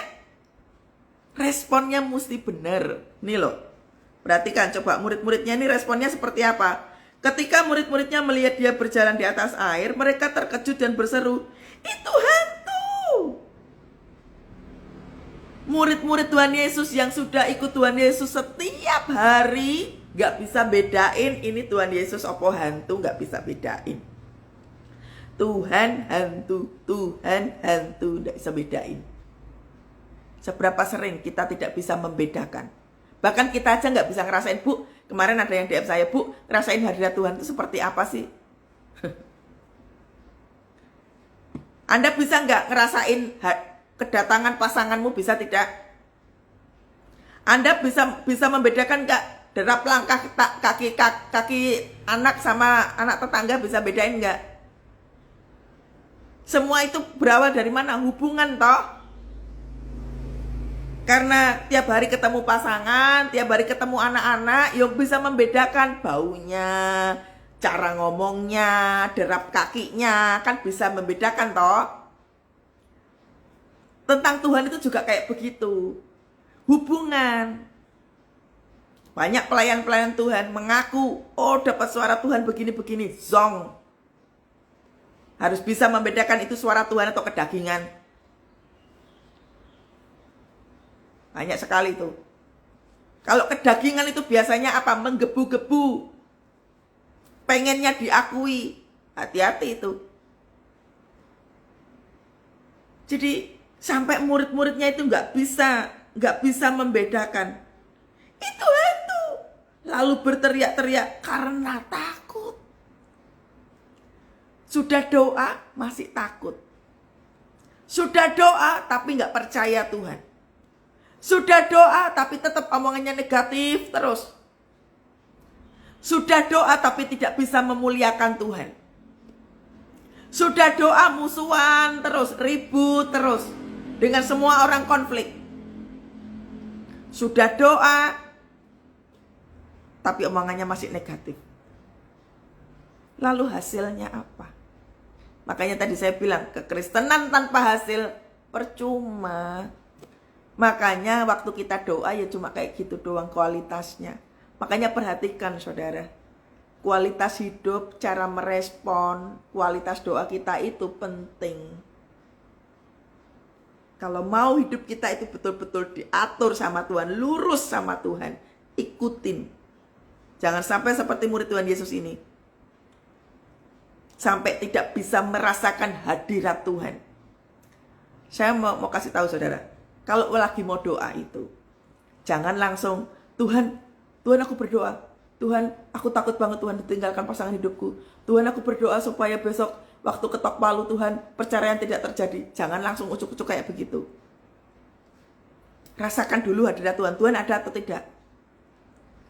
Responnya mesti benar. Nih loh. Perhatikan coba murid-muridnya ini responnya seperti apa. Ketika murid-muridnya melihat dia berjalan di atas air, mereka terkejut dan berseru, itu hantu. Murid-murid Tuhan Yesus yang sudah ikut Tuhan Yesus setiap hari, gak bisa bedain ini Tuhan Yesus opo hantu, gak bisa bedain. Tuhan hantu, gak bisa bedain. Seberapa sering kita tidak bisa membedakan. Bahkan kita aja gak bisa ngerasain, Bu, kemarin ada yang DM saya, Bu, ngerasain hadirat Tuhan itu seperti apa sih? Anda bisa gak ngerasain kedatangan pasanganmu, bisa tidak? Anda bisa membedakan gak derap langkah kaki anak sama anak tetangga, bisa bedain gak? Semua itu berawal dari mana? Hubungan toh. Karena tiap hari ketemu pasangan, tiap hari ketemu anak-anak, yang bisa membedakan baunya, cara ngomongnya, derap kakinya, kan bisa membedakan toh. Tentang Tuhan itu juga kayak begitu. Hubungan. Banyak pelayan-pelayan Tuhan mengaku, oh dapat suara Tuhan begini-begini, zong. Harus bisa membedakan itu suara Tuhan atau kedagingan. Banyak sekali itu. Kalau kedagingan itu biasanya apa? Menggebu-gebu. Pengennya diakui. Hati-hati itu. Jadi sampai murid-muridnya itu nggak bisa membedakan. Itu hantu. Lalu berteriak-teriak karena takut. Sudah doa masih takut. Sudah doa tapi nggak percaya Tuhan. Sudah doa tapi tetap omongannya negatif terus. Sudah doa tapi tidak bisa memuliakan Tuhan. Sudah doa musuhan terus, ribut terus. Dengan semua orang konflik. Sudah doa tapi omongannya masih negatif. Lalu hasilnya apa? Makanya tadi saya bilang, kekristenan tanpa hasil percuma. Makanya waktu kita doa ya cuma kayak gitu doang kualitasnya. Makanya perhatikan saudara. Kualitas hidup, cara merespon, kualitas doa kita itu penting. Kalau mau hidup kita itu betul-betul diatur sama Tuhan, lurus sama Tuhan, ikutin. Jangan sampai seperti murid Tuhan Yesus ini. Sampai tidak bisa merasakan hadirat Tuhan. Saya mau kasih tahu saudara. Kalau lagi mau doa itu, jangan langsung, Tuhan aku berdoa. Tuhan, aku takut banget Tuhan ditinggalkan pasangan hidupku. Tuhan, aku berdoa supaya besok waktu ketok palu Tuhan, perceraian tidak terjadi. Jangan langsung ucuk-ucuk kayak begitu. Rasakan dulu hadirat Tuhan. Tuhan ada atau tidak?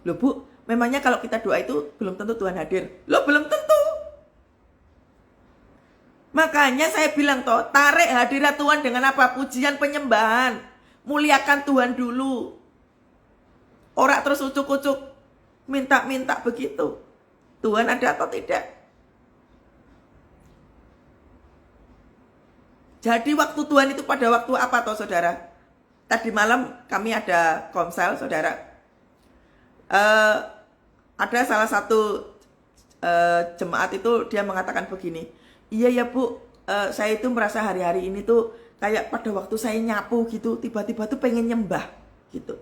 Loh Bu, memangnya kalau kita doa itu belum tentu Tuhan hadir. Loh belum tentu. Makanya saya bilang toh, tarik hadirat Tuhan dengan apa? Pujian penyembahan. Muliakan Tuhan dulu. Orang terus ucuk-ucuk. Minta-minta begitu. Tuhan ada atau tidak? Jadi waktu Tuhan itu pada waktu apa toh saudara? Tadi malam kami ada komsel saudara. Ada salah satu jemaat itu dia mengatakan begini. Iya ya Bu, saya itu merasa hari-hari ini tuh kayak pada waktu saya nyapu gitu. Tiba-tiba tuh pengen nyembah gitu.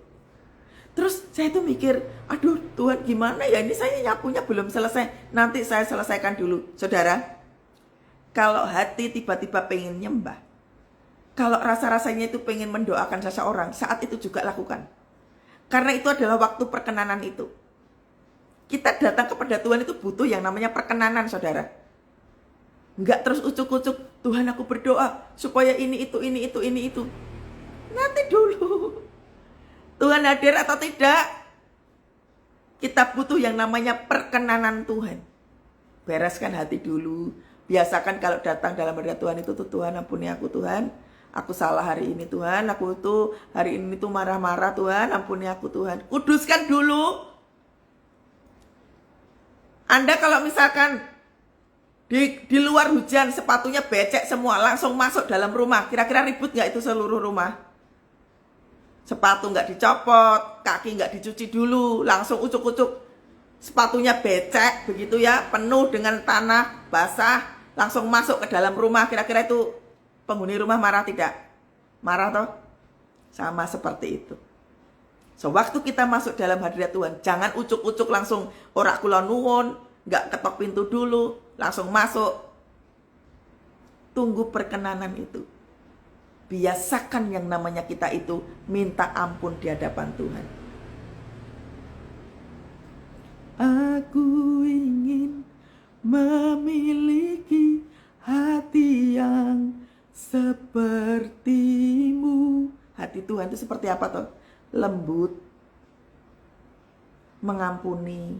Terus saya tuh mikir, aduh Tuhan gimana ya, ini saya nyapunya belum selesai, nanti saya selesaikan dulu. Saudara, kalau hati tiba-tiba pengen nyembah, kalau rasa-rasanya itu pengen mendoakan seseorang, saat itu juga lakukan. Karena itu adalah waktu perkenanan itu. Kita datang kepada Tuhan itu butuh yang namanya perkenanan saudara. Enggak terus ucuk-ucuk, Tuhan aku berdoa supaya ini itu. Nanti dulu. Tuhan hadir atau tidak, kita butuh yang namanya perkenanan Tuhan. Bereskan hati dulu. Biasakan kalau datang dalam hadirat Tuhan itu tuh, Tuhan ampuni aku Tuhan. Aku salah hari ini Tuhan. Aku tuh hari ini tuh marah-marah Tuhan. Ampuni aku Tuhan. Kuduskan dulu. Anda kalau misalkan di luar hujan sepatunya becek semua, langsung masuk dalam rumah. Kira-kira ribut gak itu seluruh rumah? Sepatu nggak dicopot, kaki nggak dicuci dulu, langsung ucuk-ucuk. Sepatunya becek, begitu ya, penuh dengan tanah, basah, langsung masuk ke dalam rumah. Kira-kira itu penghuni rumah marah tidak? Marah toh? Sama seperti itu. So, waktu kita masuk dalam hadirat Tuhan, jangan ucuk-ucuk langsung ora kula nuwun, nggak ketok pintu dulu, langsung masuk. Tunggu perkenanan itu. Biasakan yang namanya kita itu minta ampun di hadapan Tuhan. Aku ingin memiliki hati yang sepertimu. Hati Tuhan itu seperti apa toh? Lembut, mengampuni,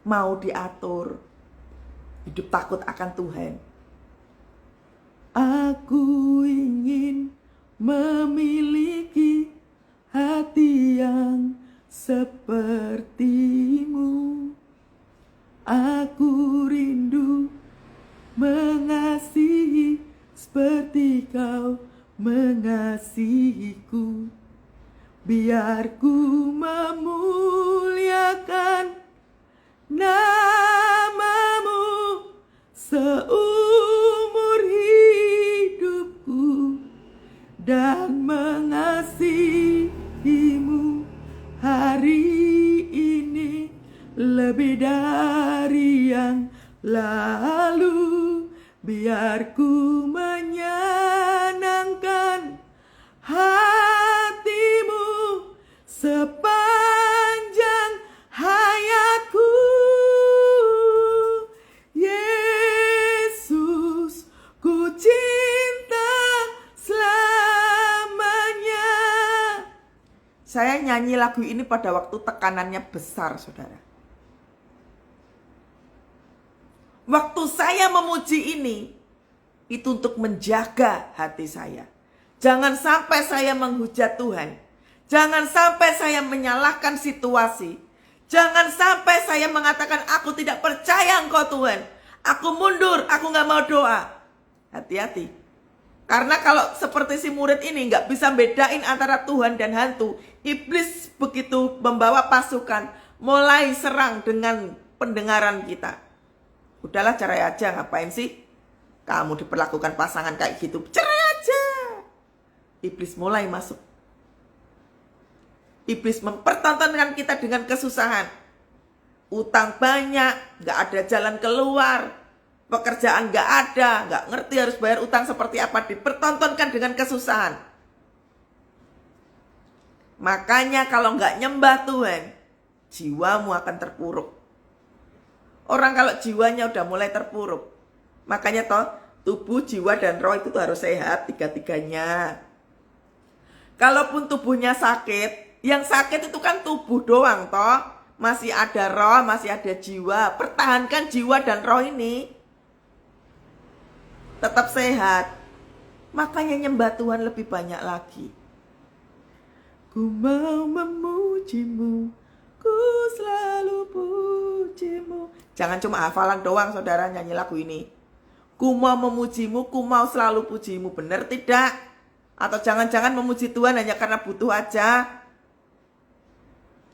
mau diatur, hidup takut akan Tuhan. Aku ingin memiliki hati yang sepertimu. Aku rindu mengasihi seperti kau mengasihiku. Biar ku memuliakan namamu seumur hidupku dan mengasihimu hari ini lebih dari yang lalu. Biar ku menyenangkan hatimu sepanjang hayatku. Yesus, ku cinta selamanya. Saya nyanyi lagu ini pada waktu tekanannya besar, saudara. Waktu saya memuji ini, itu untuk menjaga hati saya. Jangan sampai saya menghujat Tuhan. Jangan sampai saya menyalahkan situasi. Jangan sampai saya mengatakan aku tidak percaya Engkau Tuhan. Aku mundur, aku gak mau doa. Hati-hati. Karena kalau seperti si murid ini gak bisa bedain antara Tuhan dan hantu. Iblis begitu membawa pasukan, mulai serang dengan pendengaran kita. Udahlah cerai aja, ngapain sih kamu diperlakukan pasangan kayak gitu? Cerai aja. Iblis mulai masuk. Iblis mempertontonkan kita dengan kesusahan. Utang banyak, gak ada jalan keluar. Pekerjaan gak ada, gak ngerti harus bayar utang seperti apa. Dipertontonkan dengan kesusahan. Makanya kalau gak nyembah Tuhan, jiwamu akan terpuruk. Orang kalau jiwanya udah mulai terpuruk, makanya toh tubuh, jiwa, dan roh itu harus sehat tiga-tiganya. Kalaupun tubuhnya sakit, yang sakit itu kan tubuh doang toh. Masih ada roh, masih ada jiwa. Pertahankan jiwa dan roh ini tetap sehat. Makanya nyembah Tuhan lebih banyak lagi. Ku mau memujimu, ku selalu pujimu. Jangan cuma hafalan doang saudara nyanyi lagu ini. Ku mau memujimu, ku mau selalu pujimu. Benar tidak? Atau jangan-jangan memuji Tuhan hanya karena butuh aja.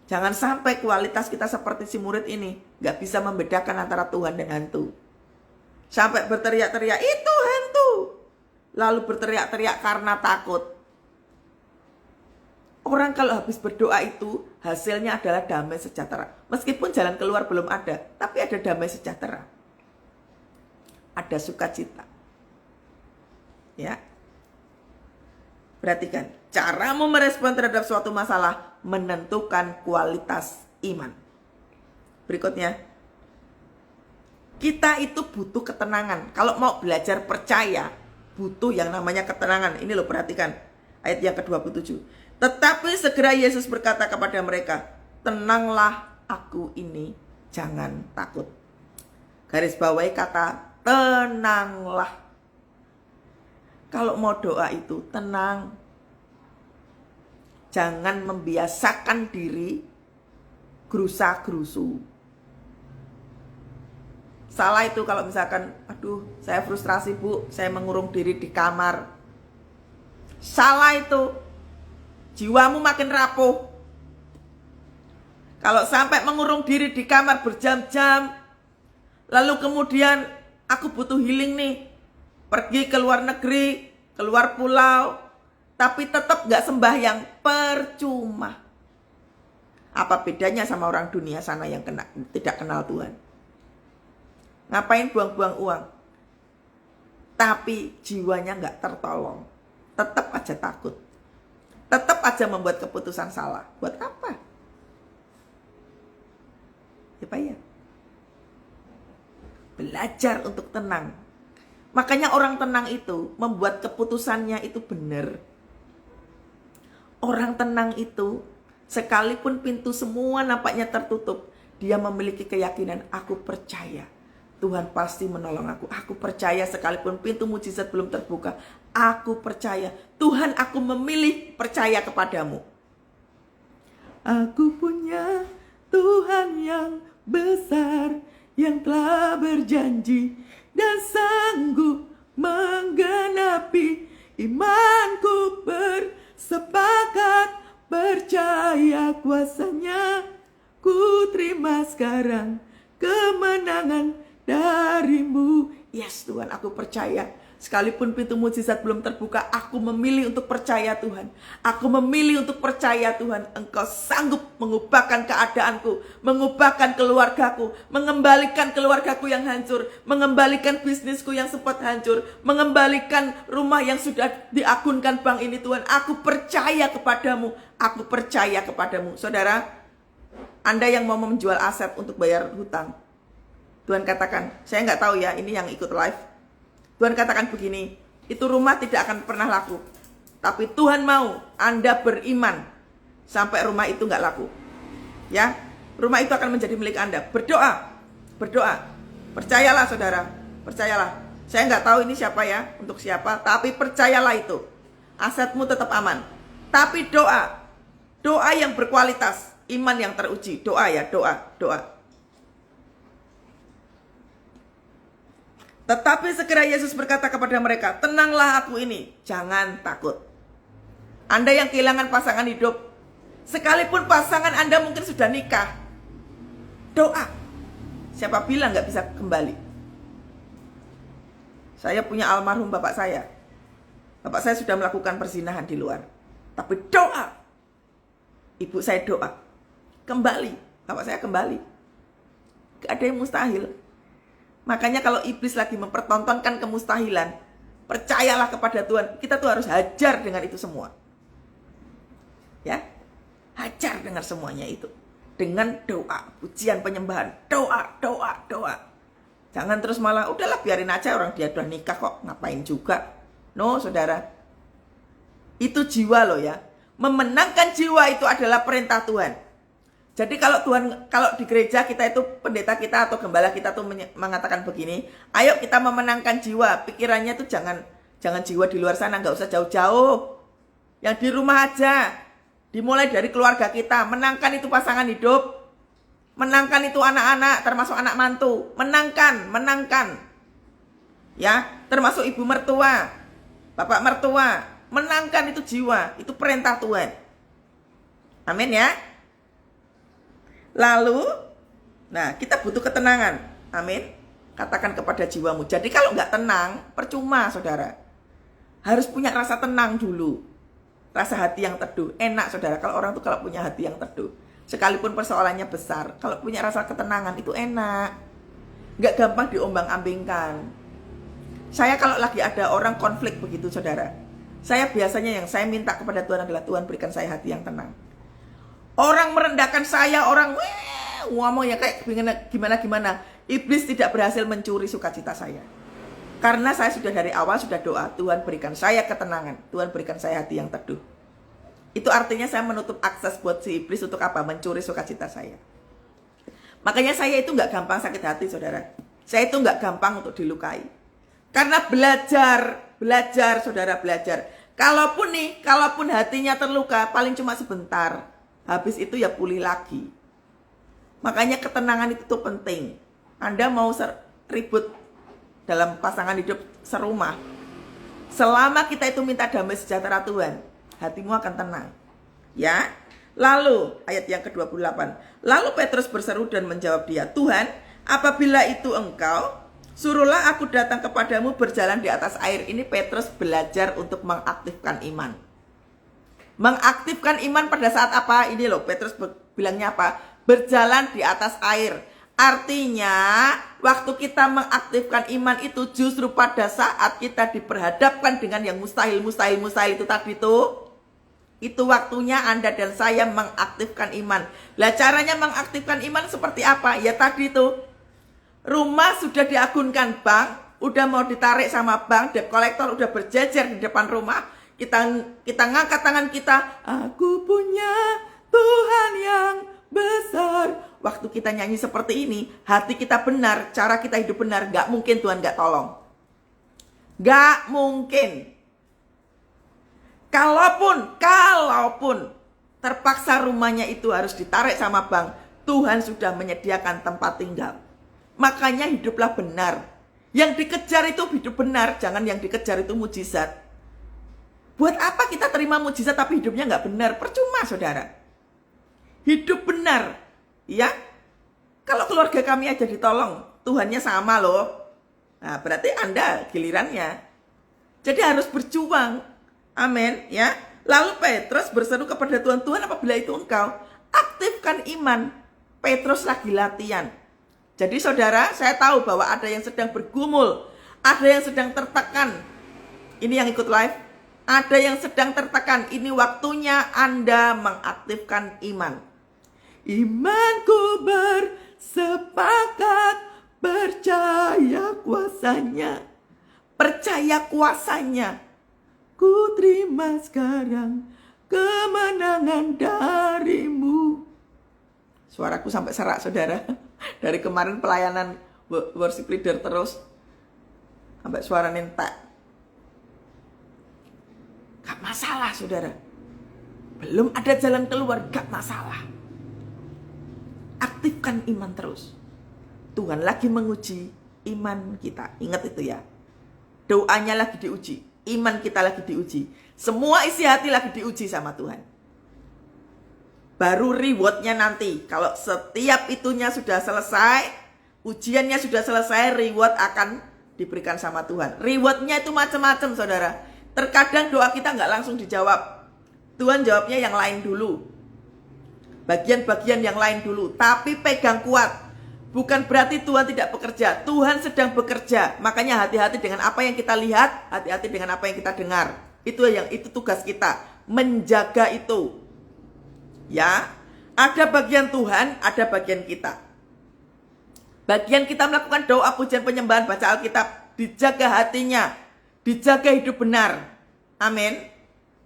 Jangan sampai kualitas kita seperti si murid ini. Gak bisa membedakan antara Tuhan dan hantu. Sampai berteriak-teriak, itu hantu. Lalu berteriak-teriak karena takut. Orang kalau habis berdoa itu hasilnya adalah damai sejahtera. Meskipun jalan keluar belum ada, tapi ada damai sejahtera. Ada sukacita. Ya. Perhatikan, caramu merespon terhadap suatu masalah menentukan kualitas iman. Berikutnya, kita itu butuh ketenangan. Kalau mau belajar percaya, butuh yang namanya ketenangan. Ini loh, perhatikan ayat yang ke-27. Tetapi segera Yesus berkata kepada mereka, tenanglah, aku ini, jangan takut. Garis bawahi kata tenanglah. Kalau mau doa itu tenang. Jangan membiasakan diri gerusa-gerusu. Salah itu kalau misalkan, aduh saya frustrasi bu, saya mengurung diri di kamar. Salah itu, jiwamu makin rapuh. Kalau sampai mengurung diri di kamar berjam-jam, lalu kemudian aku butuh healing nih, pergi ke luar negeri, keluar pulau, tapi tetap gak sembahyang, percuma. Apa bedanya sama orang dunia sana yang tidak kenal Tuhan? Ngapain buang-buang uang? Tapi jiwanya gak tertolong. Tetap aja takut. Tetap aja membuat keputusan salah. Buat apa? Ya Pak ya. Belajar untuk tenang. Makanya orang tenang itu membuat keputusannya itu benar. Orang tenang itu sekalipun pintu semua nampaknya tertutup, dia memiliki keyakinan, aku percaya Tuhan pasti menolong aku. Aku percaya sekalipun pintu mujizat belum terbuka, aku percaya Tuhan, aku memilih percaya kepadamu. Aku punya Tuhan yang besar, yang telah berjanji dan sanggup menggenapi. Imanku bersepakat percaya kuasanya. Ku terima sekarang kemenangan darimu. Yes Tuhan, aku percaya. Sekalipun pintu mujizat belum terbuka, aku memilih untuk percaya Tuhan. Aku memilih untuk percaya Tuhan. Engkau sanggup mengubahkan keadaanku, mengubahkan keluargaku, mengembalikan keluargaku yang hancur, mengembalikan bisnisku yang sempat hancur, mengembalikan rumah yang sudah diakunkan bank ini Tuhan. Aku percaya kepadamu, aku percaya kepadamu. Saudara, Anda yang mau menjual aset untuk bayar hutang, Tuhan katakan, saya nggak tahu ya, ini yang ikut live. Tuhan katakan begini, itu rumah tidak akan pernah laku. Tapi Tuhan mau Anda beriman sampai rumah itu nggak laku. Ya, rumah itu akan menjadi milik Anda. Berdoa, berdoa. Percayalah saudara, percayalah. Saya nggak tahu ini siapa ya, untuk siapa. Tapi percayalah itu. Asetmu tetap aman. Tapi doa, doa yang berkualitas, iman yang teruji. Doa ya, doa, doa. Tetapi segera Yesus berkata kepada mereka, tenanglah aku ini, jangan takut. Anda yang kehilangan pasangan hidup, sekalipun pasangan Anda mungkin sudah nikah, doa. Siapa bilang gak bisa kembali? Saya punya almarhum bapak saya. Bapak saya sudah melakukan perzinahan di luar. Tapi doa. Ibu saya doa. Kembali. Bapak saya kembali. Gak ada yang mustahil. Makanya kalau iblis lagi mempertontonkan kemustahilan, percayalah kepada Tuhan. Kita tuh harus hajar dengan itu semua. Ya, hajar dengan semuanya itu. dengan doa, pujian, penyembahan, doa. Jangan terus malah, udahlah biarin aja orang dia udah nikah kok, ngapain juga. No, saudara. Itu jiwa loh ya. Memenangkan jiwa itu adalah perintah Tuhan. Jadi kalau di gereja kita itu, pendeta kita atau gembala kita tuh mengatakan begini, ayo kita memenangkan jiwa. Pikirannya tuh jangan jiwa di luar sana, nggak usah jauh-jauh. Yang di rumah aja. Dimulai dari keluarga kita, menangkan itu pasangan hidup. Menangkan itu anak-anak, termasuk anak mantu. Menangkan. Ya, termasuk ibu mertua, bapak mertua. Menangkan itu jiwa, itu perintah Tuhan. Amin ya. Lalu, nah kita butuh ketenangan. Amin. Katakan kepada jiwamu. Jadi kalau nggak tenang, percuma saudara. Harus punya rasa tenang dulu. Rasa hati yang teduh. Enak saudara, kalau orang tuh kalau punya hati yang teduh. Sekalipun persoalannya besar, kalau punya rasa ketenangan itu enak. Nggak gampang diombang-ambingkan. Saya kalau lagi ada orang konflik begitu saudara, saya biasanya yang saya minta kepada Tuhan adalah, Tuhan berikan saya hati yang tenang. Orang merendahkan saya, orang ngomong ya kayak gimana. Iblis tidak berhasil mencuri sukacita saya. Karena saya sudah dari awal sudah doa, Tuhan berikan saya ketenangan, Tuhan berikan saya hati yang teduh. Itu artinya saya menutup akses buat si iblis untuk apa? Mencuri sukacita saya. Makanya saya itu nggak gampang sakit hati saudara. Saya itu nggak gampang untuk dilukai. Karena belajar saudara, belajar. Kalaupun hatinya terluka, paling cuma sebentar. Habis itu ya pulih lagi. Makanya ketenangan itu tuh penting. Anda mau ribut dalam pasangan hidup serumah, selama kita itu minta damai sejahtera Tuhan, hatimu akan tenang. Ya. Lalu ayat yang ke-28. Lalu Petrus berseru dan menjawab dia, Tuhan, apabila itu engkau, suruhlah aku datang kepadamu berjalan di atas air. Ini Petrus belajar untuk mengaktifkan iman. Mengaktifkan iman pada saat apa? Ini loh, Petrus bilangnya apa? Berjalan di atas air. Artinya, waktu kita mengaktifkan iman itu justru pada saat kita diperhadapkan dengan yang mustahil itu tadi tuh. Itu waktunya Anda dan saya mengaktifkan iman. Lah caranya mengaktifkan iman seperti apa? Ya tadi tuh. Rumah sudah diagunkan bank, udah mau ditarik sama bank, debt collector udah berjejer di depan rumah. Kita ngangkat tangan kita, aku punya Tuhan yang besar. Waktu kita nyanyi seperti ini, hati kita benar, cara kita hidup benar, gak mungkin Tuhan gak tolong. Gak mungkin. Kalaupun terpaksa rumahnya itu harus ditarik sama bank, Tuhan sudah menyediakan tempat tinggal. Makanya hiduplah benar. Yang dikejar itu hidup benar, jangan yang dikejar itu mujizat. Buat apa kita terima mujizat tapi hidupnya nggak benar? Percuma saudara. Hidup benar. Ya. Kalau keluarga kami aja ditolong, Tuhannya sama loh. Nah berarti Anda gilirannya. Jadi harus berjuang. Amin. Ya. Lalu Petrus berseru kepada Tuhan, Tuhan apabila itu engkau, aktifkan iman. Petrus lagi latihan. Jadi saudara, saya tahu bahwa ada yang sedang bergumul. Ada yang sedang tertekan. Ini yang ikut live. Ada yang sedang tertekan. Ini waktunya Anda mengaktifkan iman. Imanku bersepakat percaya kuasanya. Percaya kuasanya. Ku terima sekarang kemenangan darimu. Suaraku sampai serak saudara. Dari kemarin pelayanan worship leader terus. Sampai suara nentak. Gak masalah saudara. Belum ada jalan keluar, gak masalah. Aktifkan iman terus. Tuhan lagi menguji iman kita. Ingat itu ya. Doanya lagi diuji. Iman kita lagi diuji. Semua isi hati lagi diuji sama Tuhan. Baru rewardnya nanti. Kalau setiap itunya sudah selesai, ujiannya sudah selesai, reward akan diberikan sama Tuhan. Rewardnya itu macam-macam saudara. Terkadang doa kita nggak langsung dijawab. Tuhan jawabnya yang lain dulu. Bagian-bagian yang lain dulu. Tapi pegang kuat. Bukan berarti Tuhan tidak bekerja. Tuhan sedang bekerja. Makanya hati-hati dengan apa yang kita lihat. Hati-hati dengan apa yang kita dengar. Itu tugas kita. Menjaga itu. Ya. Ada bagian Tuhan, ada bagian kita. Bagian kita melakukan doa, pujian, penyembahan, baca Alkitab, dijaga hatinya, dijaga hidup benar. Amin.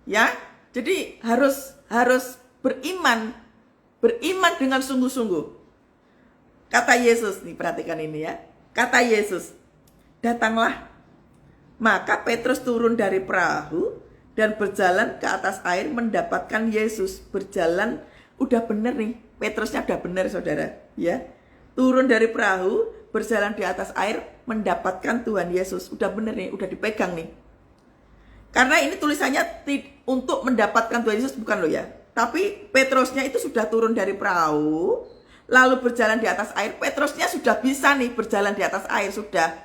Ya. Jadi harus beriman dengan sungguh-sungguh. Kata Yesus, nih perhatikan ini ya. Kata Yesus, datanglah. Maka Petrus turun dari perahu dan berjalan ke atas air mendapatkan Yesus. Berjalan, udah bener nih, Petrusnya udah bener saudara. Ya, turun dari perahu, berjalan di atas air mendapatkan Tuhan Yesus. Udah bener nih, udah dipegang nih. Karena ini tulisannya untuk mendapatkan Tuhan Yesus bukan loh ya. Tapi Petrusnya itu sudah turun dari perahu, lalu berjalan di atas air. Petrusnya sudah bisa nih berjalan di atas air, sudah.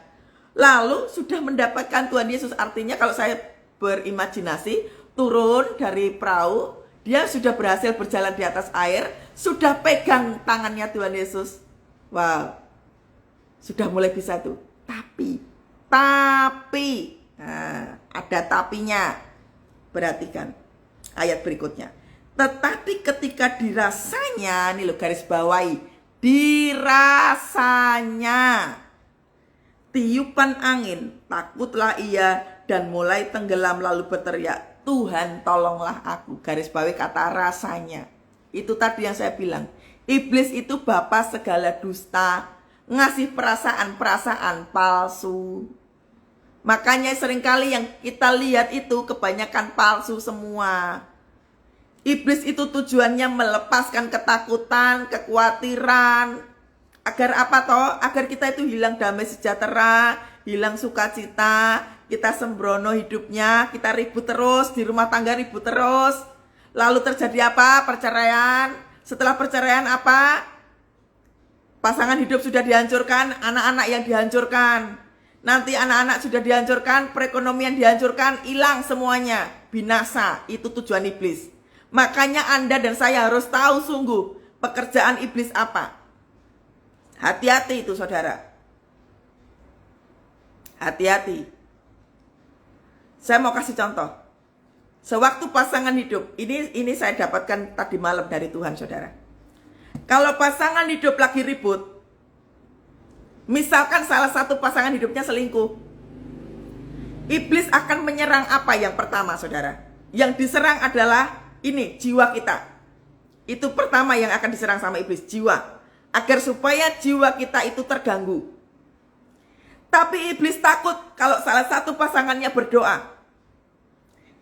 Lalu sudah mendapatkan Tuhan Yesus. Artinya kalau saya berimajinasi, turun dari perahu, dia sudah berhasil berjalan di atas air, sudah pegang tangannya Tuhan Yesus. Wow, sudah mulai bisa tuh. Tapi, nah, ada tapinya. Perhatikan ayat berikutnya. Tetapi ketika dirasanya, nih loh garis bawahi, dirasanya tiupan angin, takutlah ia dan mulai tenggelam lalu berteriak, Tuhan tolonglah aku. Garis bawahi kata rasanya. Itu tadi yang saya bilang. Iblis itu bapa segala dusta. Ngasih perasaan-perasaan palsu. Makanya seringkali yang kita lihat itu kebanyakan palsu semua. Iblis itu tujuannya melepaskan ketakutan, kekhawatiran. Agar apa toh? Agar kita itu hilang damai sejahtera, hilang sukacita. Kita sembrono hidupnya, kita ribut terus, di rumah tangga ribut terus. Lalu terjadi apa? Perceraian. Setelah perceraian apa? Pasangan hidup sudah dihancurkan, anak-anak yang dihancurkan. Nanti anak-anak sudah dihancurkan, perekonomian dihancurkan, hilang semuanya. Binasa, itu tujuan iblis. Makanya Anda dan saya harus tahu sungguh pekerjaan iblis apa. Hati-hati itu saudara. Hati-hati. Saya mau kasih contoh. Sewaktu pasangan hidup, ini saya dapatkan tadi malam dari Tuhan saudara. Kalau pasangan hidup lagi ribut, misalkan salah satu pasangan hidupnya selingkuh, iblis akan menyerang apa yang pertama saudara? Yang diserang adalah ini, jiwa kita. Itu pertama yang akan diserang sama iblis, jiwa. Agar supaya jiwa kita itu terganggu. Tapi iblis takut kalau salah satu pasangannya berdoa.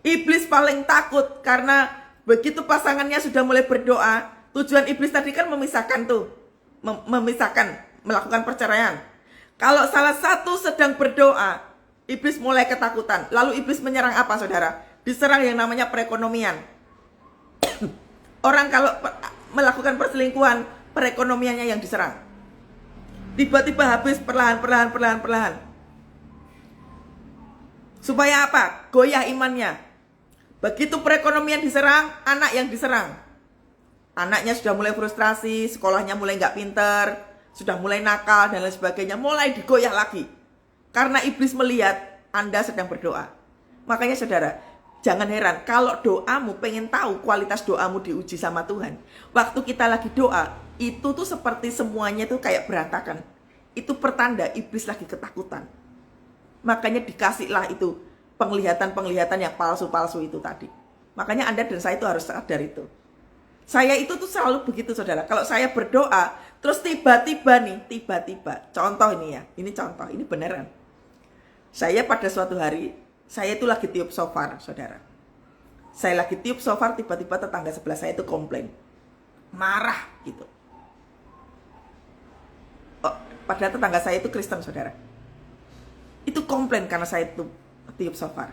Iblis paling takut karena begitu pasangannya sudah mulai berdoa, tujuan iblis tadi kan memisahkan tuh. Memisahkan, melakukan perceraian. Kalau salah satu sedang berdoa, iblis mulai ketakutan. Lalu iblis menyerang apa saudara? Diserang yang namanya perekonomian. Orang kalau melakukan perselingkuhan, perekonomiannya yang diserang. Tiba-tiba habis perlahan. Supaya apa? Goyah imannya. Begitu perekonomian diserang, anak yang diserang. Anaknya sudah mulai frustrasi, sekolahnya mulai nggak pinter, sudah mulai nakal dan lain sebagainya, mulai digoyah lagi. Karena iblis melihat Anda sedang berdoa. Makanya saudara, jangan heran kalau doamu pengen tahu kualitas doamu diuji sama Tuhan. Waktu kita lagi doa, itu tuh seperti semuanya tuh kayak berantakan. Itu pertanda iblis lagi ketakutan. Makanya dikasihlah itu penglihatan-penglihatan yang palsu-palsu itu tadi. Makanya Anda dan saya itu harus sadar itu. Saya itu tuh selalu begitu saudara. Kalau saya berdoa, terus tiba-tiba, contoh ini ya, ini contoh, ini beneran. Saya pada suatu hari, saya itu lagi tiup shofar saudara. Saya lagi tiup shofar, tiba-tiba tetangga sebelah saya itu komplain. Marah gitu. Oh, padahal tetangga saya itu Kristen saudara. Itu komplain karena saya itu tiup shofar.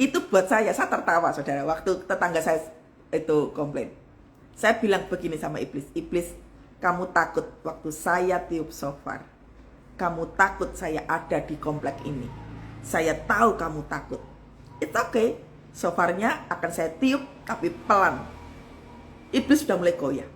Itu buat saya tertawa saudara. Waktu tetangga saya itu komplain. Saya bilang begini sama iblis. Iblis, kamu takut waktu saya tiup shofar. Kamu takut saya ada di komplek ini. Saya tahu kamu takut. It's okay. Shofarnya akan saya tiup tapi pelan. Iblis sudah mulai goyah.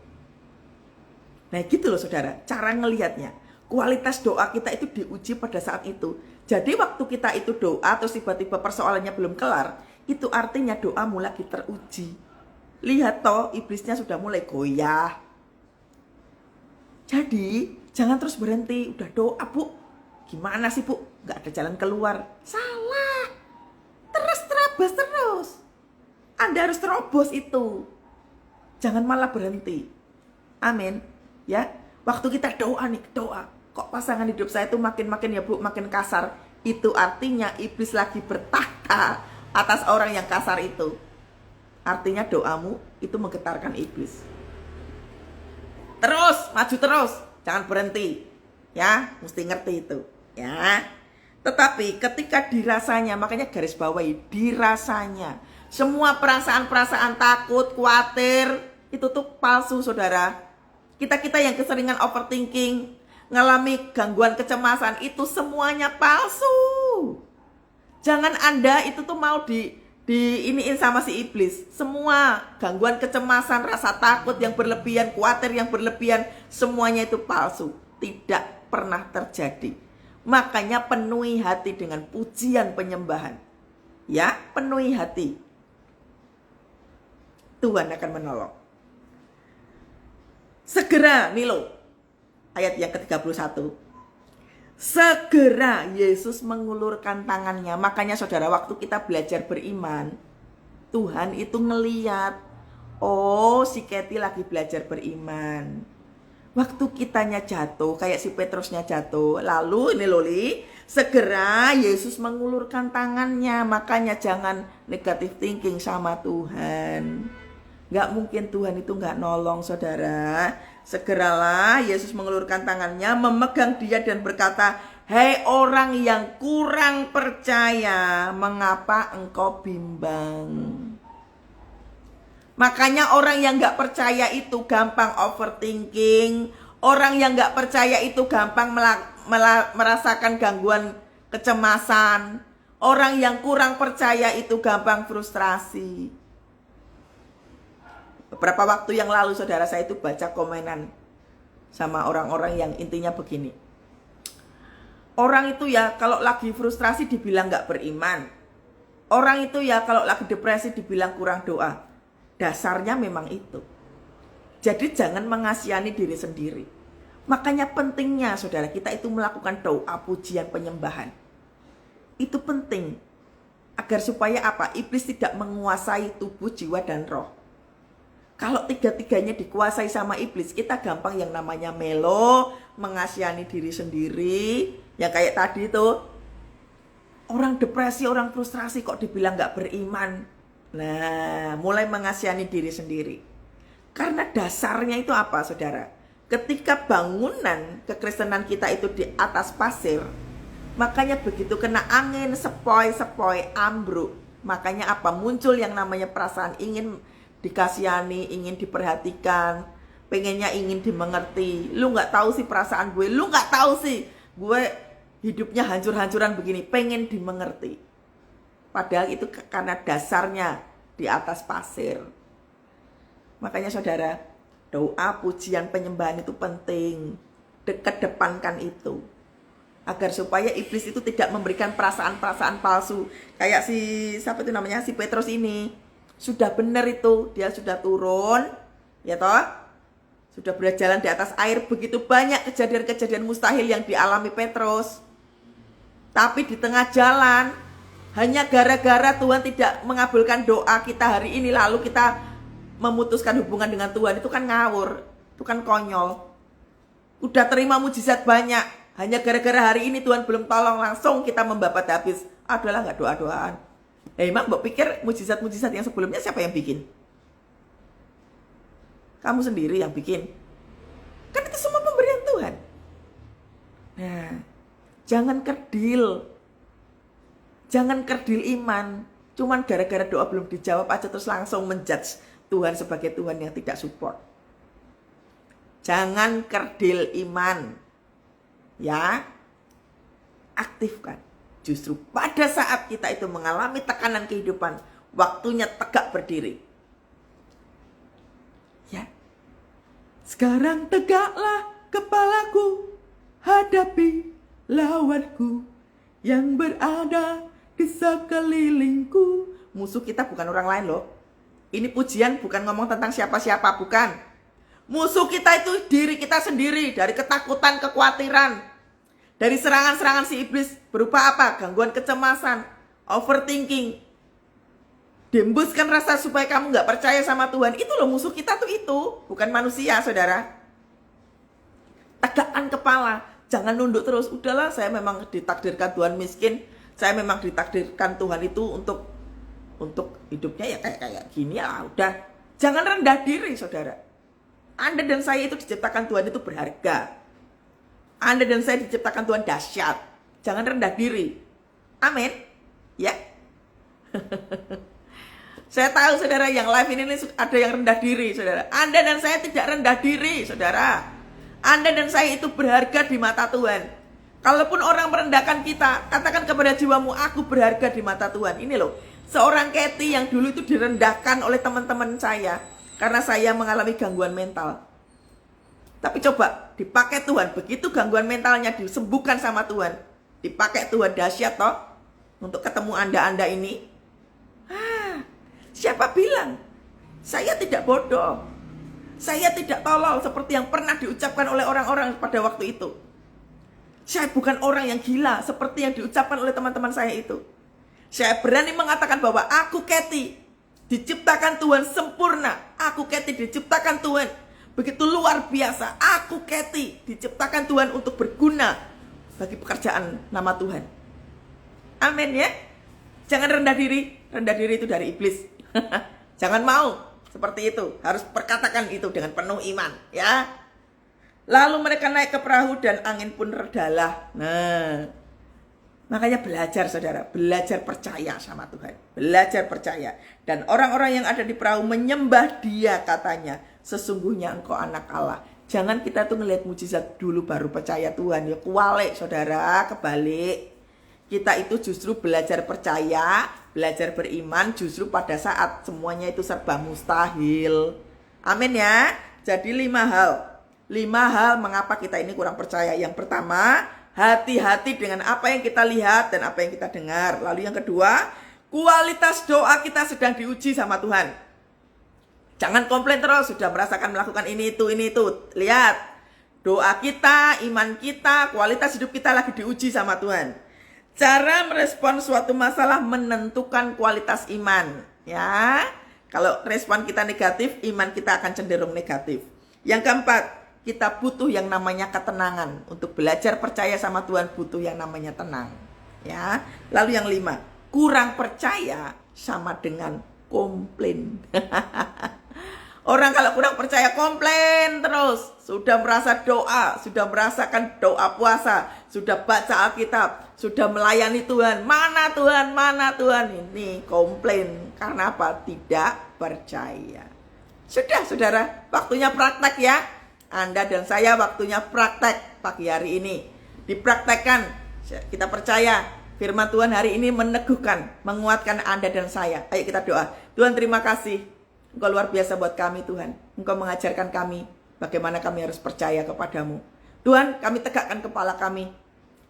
Nah gitu loh saudara. Cara ngelihatnya. Kualitas doa kita itu diuji pada saat itu. Jadi waktu kita itu doa terus tiba-tiba persoalannya belum kelar, itu artinya doamu lagi teruji. Lihat toh, iblisnya sudah mulai goyah. Jadi, jangan terus berhenti. Udah doa, Bu. Gimana sih, Bu? Gak ada jalan keluar. Salah. Terus terabas terus. Anda harus terobos itu. Jangan malah berhenti. Amin. Ya, waktu kita doa nih, doa. Kok pasangan hidup saya itu makin ya Bu, makin kasar. Itu artinya iblis lagi bertahta atas orang yang kasar itu. Artinya doamu itu menggetarkan iblis. Terus, maju terus. Jangan berhenti. Ya, mesti ngerti itu. Ya. Tetapi ketika dirasanya, makanya garis bawahi, dirasanya. Semua perasaan-perasaan takut, khawatir, itu tuh palsu, saudara. Kita yang keseringan overthinking, ngalami gangguan kecemasan, itu semuanya palsu. Jangan Anda itu tuh mau iniin sama si iblis. Semua gangguan kecemasan, rasa takut yang berlebihan, khawatir yang berlebihan, semuanya itu palsu. Tidak pernah terjadi. Makanya penuhi hati dengan pujian penyembahan. Ya, penuhi hati. Tuhan akan menolong. Segera, nih loh, ayat yang ke-31. Segera Yesus mengulurkan tangannya. Makanya saudara, waktu kita belajar beriman, Tuhan itu ngeliat, oh si Kathy lagi belajar beriman. Waktu kitanya jatuh, kayak si Petrusnya jatuh, lalu ini Loli, segera Yesus mengulurkan tangannya. Makanya jangan negative thinking sama Tuhan. Gak mungkin Tuhan itu gak nolong, saudara. Segeralah Yesus mengulurkan tangannya, memegang dia dan berkata, "Hei orang yang kurang percaya, mengapa engkau bimbang?" Makanya orang yang gak percaya itu gampang overthinking. Orang yang gak percaya itu gampang merasakan gangguan kecemasan. Orang yang kurang percaya itu gampang frustrasi. Beberapa waktu yang lalu saudara, saya itu baca komenan sama orang-orang yang intinya begini. Orang itu ya kalau lagi frustrasi dibilang gak beriman. Orang itu ya kalau lagi depresi dibilang kurang doa. Dasarnya memang itu. Jadi jangan mengasihani diri sendiri. Makanya pentingnya saudara kita itu melakukan doa, pujian, penyembahan. Itu penting. Agar supaya apa? Iblis tidak menguasai tubuh, jiwa, dan roh. Kalau tiga-tiganya dikuasai sama iblis, kita gampang yang namanya melo, mengasihani diri sendiri. Ya kayak tadi tuh, orang depresi, orang frustrasi kok dibilang gak beriman. Nah, mulai mengasihani diri sendiri. Karena dasarnya itu apa, saudara? Ketika bangunan kekristenan kita itu di atas pasir, makanya begitu kena angin, sepoi-sepoi, ambruk. Makanya apa? Muncul yang namanya perasaan ingin dikasihani, ingin diperhatikan, pengennya ingin dimengerti. Lu gak tahu sih perasaan gue, lu gak tahu sih gue hidupnya hancur-hancuran begini, pengen dimengerti. Padahal itu karena dasarnya di atas pasir. Makanya saudara, doa, pujian, penyembahan itu penting. Kedepankan itu. Agar supaya iblis itu tidak memberikan perasaan-perasaan palsu. Kayak siapa itu namanya, si Petrus ini. Sudah benar itu, dia sudah turun, ya toh? Sudah berjalan di atas air, begitu banyak kejadian-kejadian mustahil yang dialami Petrus. Tapi di tengah jalan, hanya gara-gara Tuhan tidak mengabulkan doa kita hari ini, lalu kita memutuskan hubungan dengan Tuhan, itu kan ngawur, itu kan konyol. Udah terima mujizat banyak, hanya gara-gara hari ini Tuhan belum tolong, langsung kita membabat habis. Adalah gak doa-doaan. Emang mbok pikir mujizat-mujizat yang sebelumnya siapa yang bikin? Kamu sendiri yang bikin. Kan itu semua pemberian Tuhan. Nah, jangan kerdil. Jangan kerdil iman. Cuman gara-gara doa belum dijawab aja terus langsung menjudge Tuhan sebagai Tuhan yang tidak support. Jangan kerdil iman. Ya. Aktifkan. Justru pada saat kita itu mengalami tekanan kehidupan, waktunya tegak berdiri. Ya. Sekarang tegaklah kepalaku, hadapi lawanku yang berada di sekelilingku. Musuh kita bukan orang lain loh. Ini pujian bukan ngomong tentang siapa-siapa, bukan. Musuh kita itu diri kita sendiri, dari ketakutan, kekhawatiran, dari serangan-serangan si iblis. Berupa apa? Gangguan kecemasan, overthinking, dihembuskan rasa supaya kamu gak percaya sama Tuhan. Itu loh musuh kita tuh itu, bukan manusia, saudara. Tegakkan kepala, jangan nunduk terus. Udahlah, saya memang ditakdirkan Tuhan miskin, saya memang ditakdirkan Tuhan itu untuk hidupnya ya kayak gini ya udah. Jangan rendah diri, saudara. Anda dan saya itu diciptakan Tuhan itu berharga. Anda dan saya diciptakan Tuhan dahsyat. Jangan rendah diri. Amin. Ya. Saya tahu saudara yang live ini ada yang rendah diri, saudara. Anda dan saya tidak rendah diri, saudara. Anda dan saya itu berharga di mata Tuhan. Kalaupun orang merendahkan kita, katakan kepada jiwamu, aku berharga di mata Tuhan. Ini loh, seorang Kathy yang dulu itu direndahkan oleh teman-teman saya karena saya mengalami gangguan mental. Tapi coba dipakai Tuhan, begitu gangguan mentalnya disembuhkan sama Tuhan, dipakai Tuhan, dahsyat toh untuk ketemu Anda ini. Siapa bilang saya tidak bodoh, saya tidak tolol seperti yang pernah diucapkan oleh orang-orang pada waktu itu. Saya bukan orang yang gila seperti yang diucapkan oleh teman-teman saya itu. Saya berani mengatakan bahwa aku Kathy diciptakan Tuhan sempurna. Aku Kathy diciptakan Tuhan begitu luar biasa. Aku Kathy diciptakan Tuhan untuk berguna bagi pekerjaan nama Tuhan. Amin ya. Jangan rendah diri. Rendah diri itu dari iblis. Jangan mau seperti itu. Harus perkatakan itu dengan penuh iman ya. Lalu mereka naik ke perahu dan angin pun redalah. Nah, makanya belajar saudara, belajar percaya sama Tuhan, belajar percaya. Dan orang-orang yang ada di perahu menyembah Dia, katanya, sesungguhnya Engkau anak Allah. Jangan kita tuh ngelihat mujizat dulu baru percaya Tuhan. Ya kualik saudara, kebalik. Kita itu justru belajar percaya, belajar beriman justru pada saat semuanya itu serba mustahil. Amin ya. Jadi 5 hal. 5 hal mengapa kita ini kurang percaya. Yang pertama, hati-hati dengan apa yang kita lihat dan apa yang kita dengar. Lalu yang kedua, kualitas doa kita sedang diuji sama Tuhan. Jangan komplain terus, sudah merasakan melakukan ini itu. Lihat, doa kita, iman kita, kualitas hidup kita lagi diuji sama Tuhan. Cara merespon suatu masalah menentukan kualitas iman. Ya, kalau respon kita negatif, iman kita akan cenderung negatif. Yang keempat, kita butuh yang namanya ketenangan. Untuk belajar percaya sama Tuhan butuh yang namanya tenang. Ya. Lalu yang 5, kurang percaya sama dengan komplain. Orang kalau kurang percaya komplain terus. Sudah merasa doa, sudah merasakan doa puasa, sudah baca Alkitab, sudah melayani Tuhan. Mana Tuhan, mana Tuhan? Ini komplain. Karena apa? Tidak percaya. Sudah saudara, waktunya praktek ya. Anda dan saya waktunya praktek pagi hari ini. Dipraktekkan. Kita percaya firman Tuhan hari ini meneguhkan, menguatkan Anda dan saya. Ayo kita doa. Tuhan terima kasih. Engkau luar biasa buat kami Tuhan. Engkau mengajarkan kami bagaimana kami harus percaya kepadamu. Tuhan, kami tegakkan kepala kami.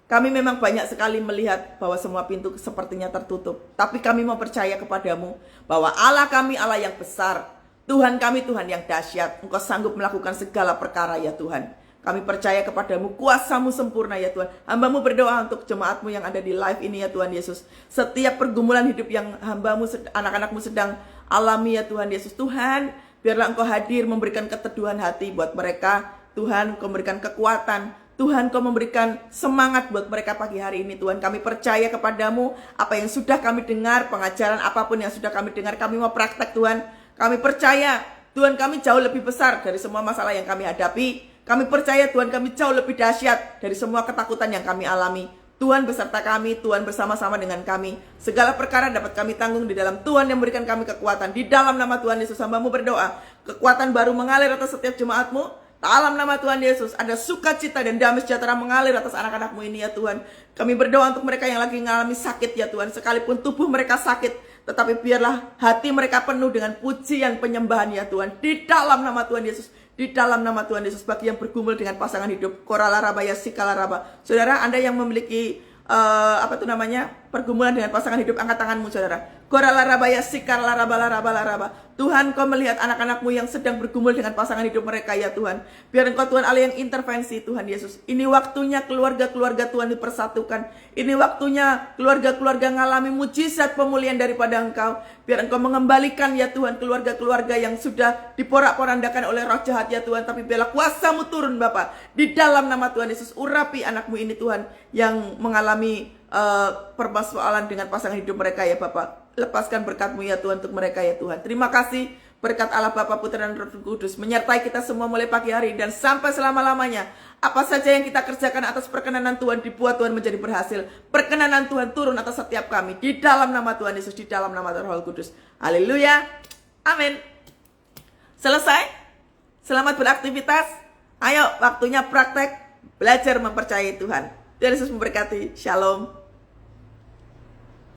Kami memang banyak sekali melihat bahwa semua pintu sepertinya tertutup. Tapi kami mau percaya kepadamu bahwa Allah kami Allah yang besar. Tuhan kami Tuhan yang dahsyat. Engkau sanggup melakukan segala perkara ya Tuhan. Kami percaya kepadamu, kuasa-Mu sempurna ya Tuhan. Hamba-Mu berdoa untuk jemaat-Mu yang ada di live ini ya Tuhan Yesus. Setiap pergumulan hidup yang hamba-Mu, anak-anak-Mu sedang alami ya Tuhan Yesus. Tuhan, biarlah Engkau hadir memberikan keteduhan hati buat mereka. Tuhan, Engkau memberikan kekuatan. Tuhan, Engkau memberikan semangat buat mereka pagi hari ini Tuhan. Kami percaya kepadamu, apa yang sudah kami dengar, pengajaran apapun yang sudah kami dengar, kami mau praktek Tuhan. Kami percaya Tuhan kami jauh lebih besar dari semua masalah yang kami hadapi. Kami percaya Tuhan kami jauh lebih dahsyat dari semua ketakutan yang kami alami. Tuhan beserta kami, Tuhan bersama-sama dengan kami. Segala perkara dapat kami tanggung di dalam Tuhan yang memberikan kami kekuatan. Di dalam nama Tuhan Yesus, hamba-Mu berdoa. Kekuatan baru mengalir atas setiap jemaat-Mu. Dalam nama Tuhan Yesus, ada sukacita dan damai sejahtera mengalir atas anak-anak-Mu ini ya Tuhan. Kami berdoa untuk mereka yang lagi mengalami sakit ya Tuhan. Sekalipun tubuh mereka sakit, tetapi biarlah hati mereka penuh dengan pujian penyembahan ya Tuhan. Di dalam nama Tuhan Yesus. Di dalam nama Tuhan Yesus, bagi yang bergumul dengan pasangan hidup, koralaraba ya sikalaraba. Saudara, Anda yang memiliki pergumulan dengan pasangan hidup, angkat tanganmu saudara. Koralarabaya sikar laraba. Tuhan, Kau melihat anak-anak-Mu yang sedang bergumul dengan pasangan hidup mereka ya Tuhan. Biar Engkau Tuhan Allah yang intervensi Tuhan Yesus. Ini waktunya keluarga-keluarga Tuhan dipersatukan. Ini waktunya keluarga-keluarga ngalami mujizat pemulihan daripada Engkau. Biar Engkau mengembalikan ya Tuhan keluarga-keluarga yang sudah diporak-porandakan oleh roh jahat ya Tuhan. Tapi biarlah kuasa-Mu turun Bapak. Di dalam nama Tuhan Yesus, urapi anak-Mu ini Tuhan yang mengalami permasalahan dengan pasangan hidup mereka ya Bapak. Lepaskan berkat-Mu ya Tuhan untuk mereka ya Tuhan. Terima kasih berkat Allah Bapa, Putra dan Roh Kudus menyertai kita semua mulai pagi hari dan sampai selama-lamanya. Apa saja yang kita kerjakan atas perkenanan Tuhan dibuat Tuhan menjadi berhasil. Perkenanan Tuhan turun atas setiap kami di dalam nama Tuhan Yesus, di dalam nama Tuhan Roh Kudus. Haleluya. Amin. Selesai? Selamat beraktivitas. Ayo waktunya praktek belajar mempercayai Tuhan. Tuhan Yesus memberkati. Shalom.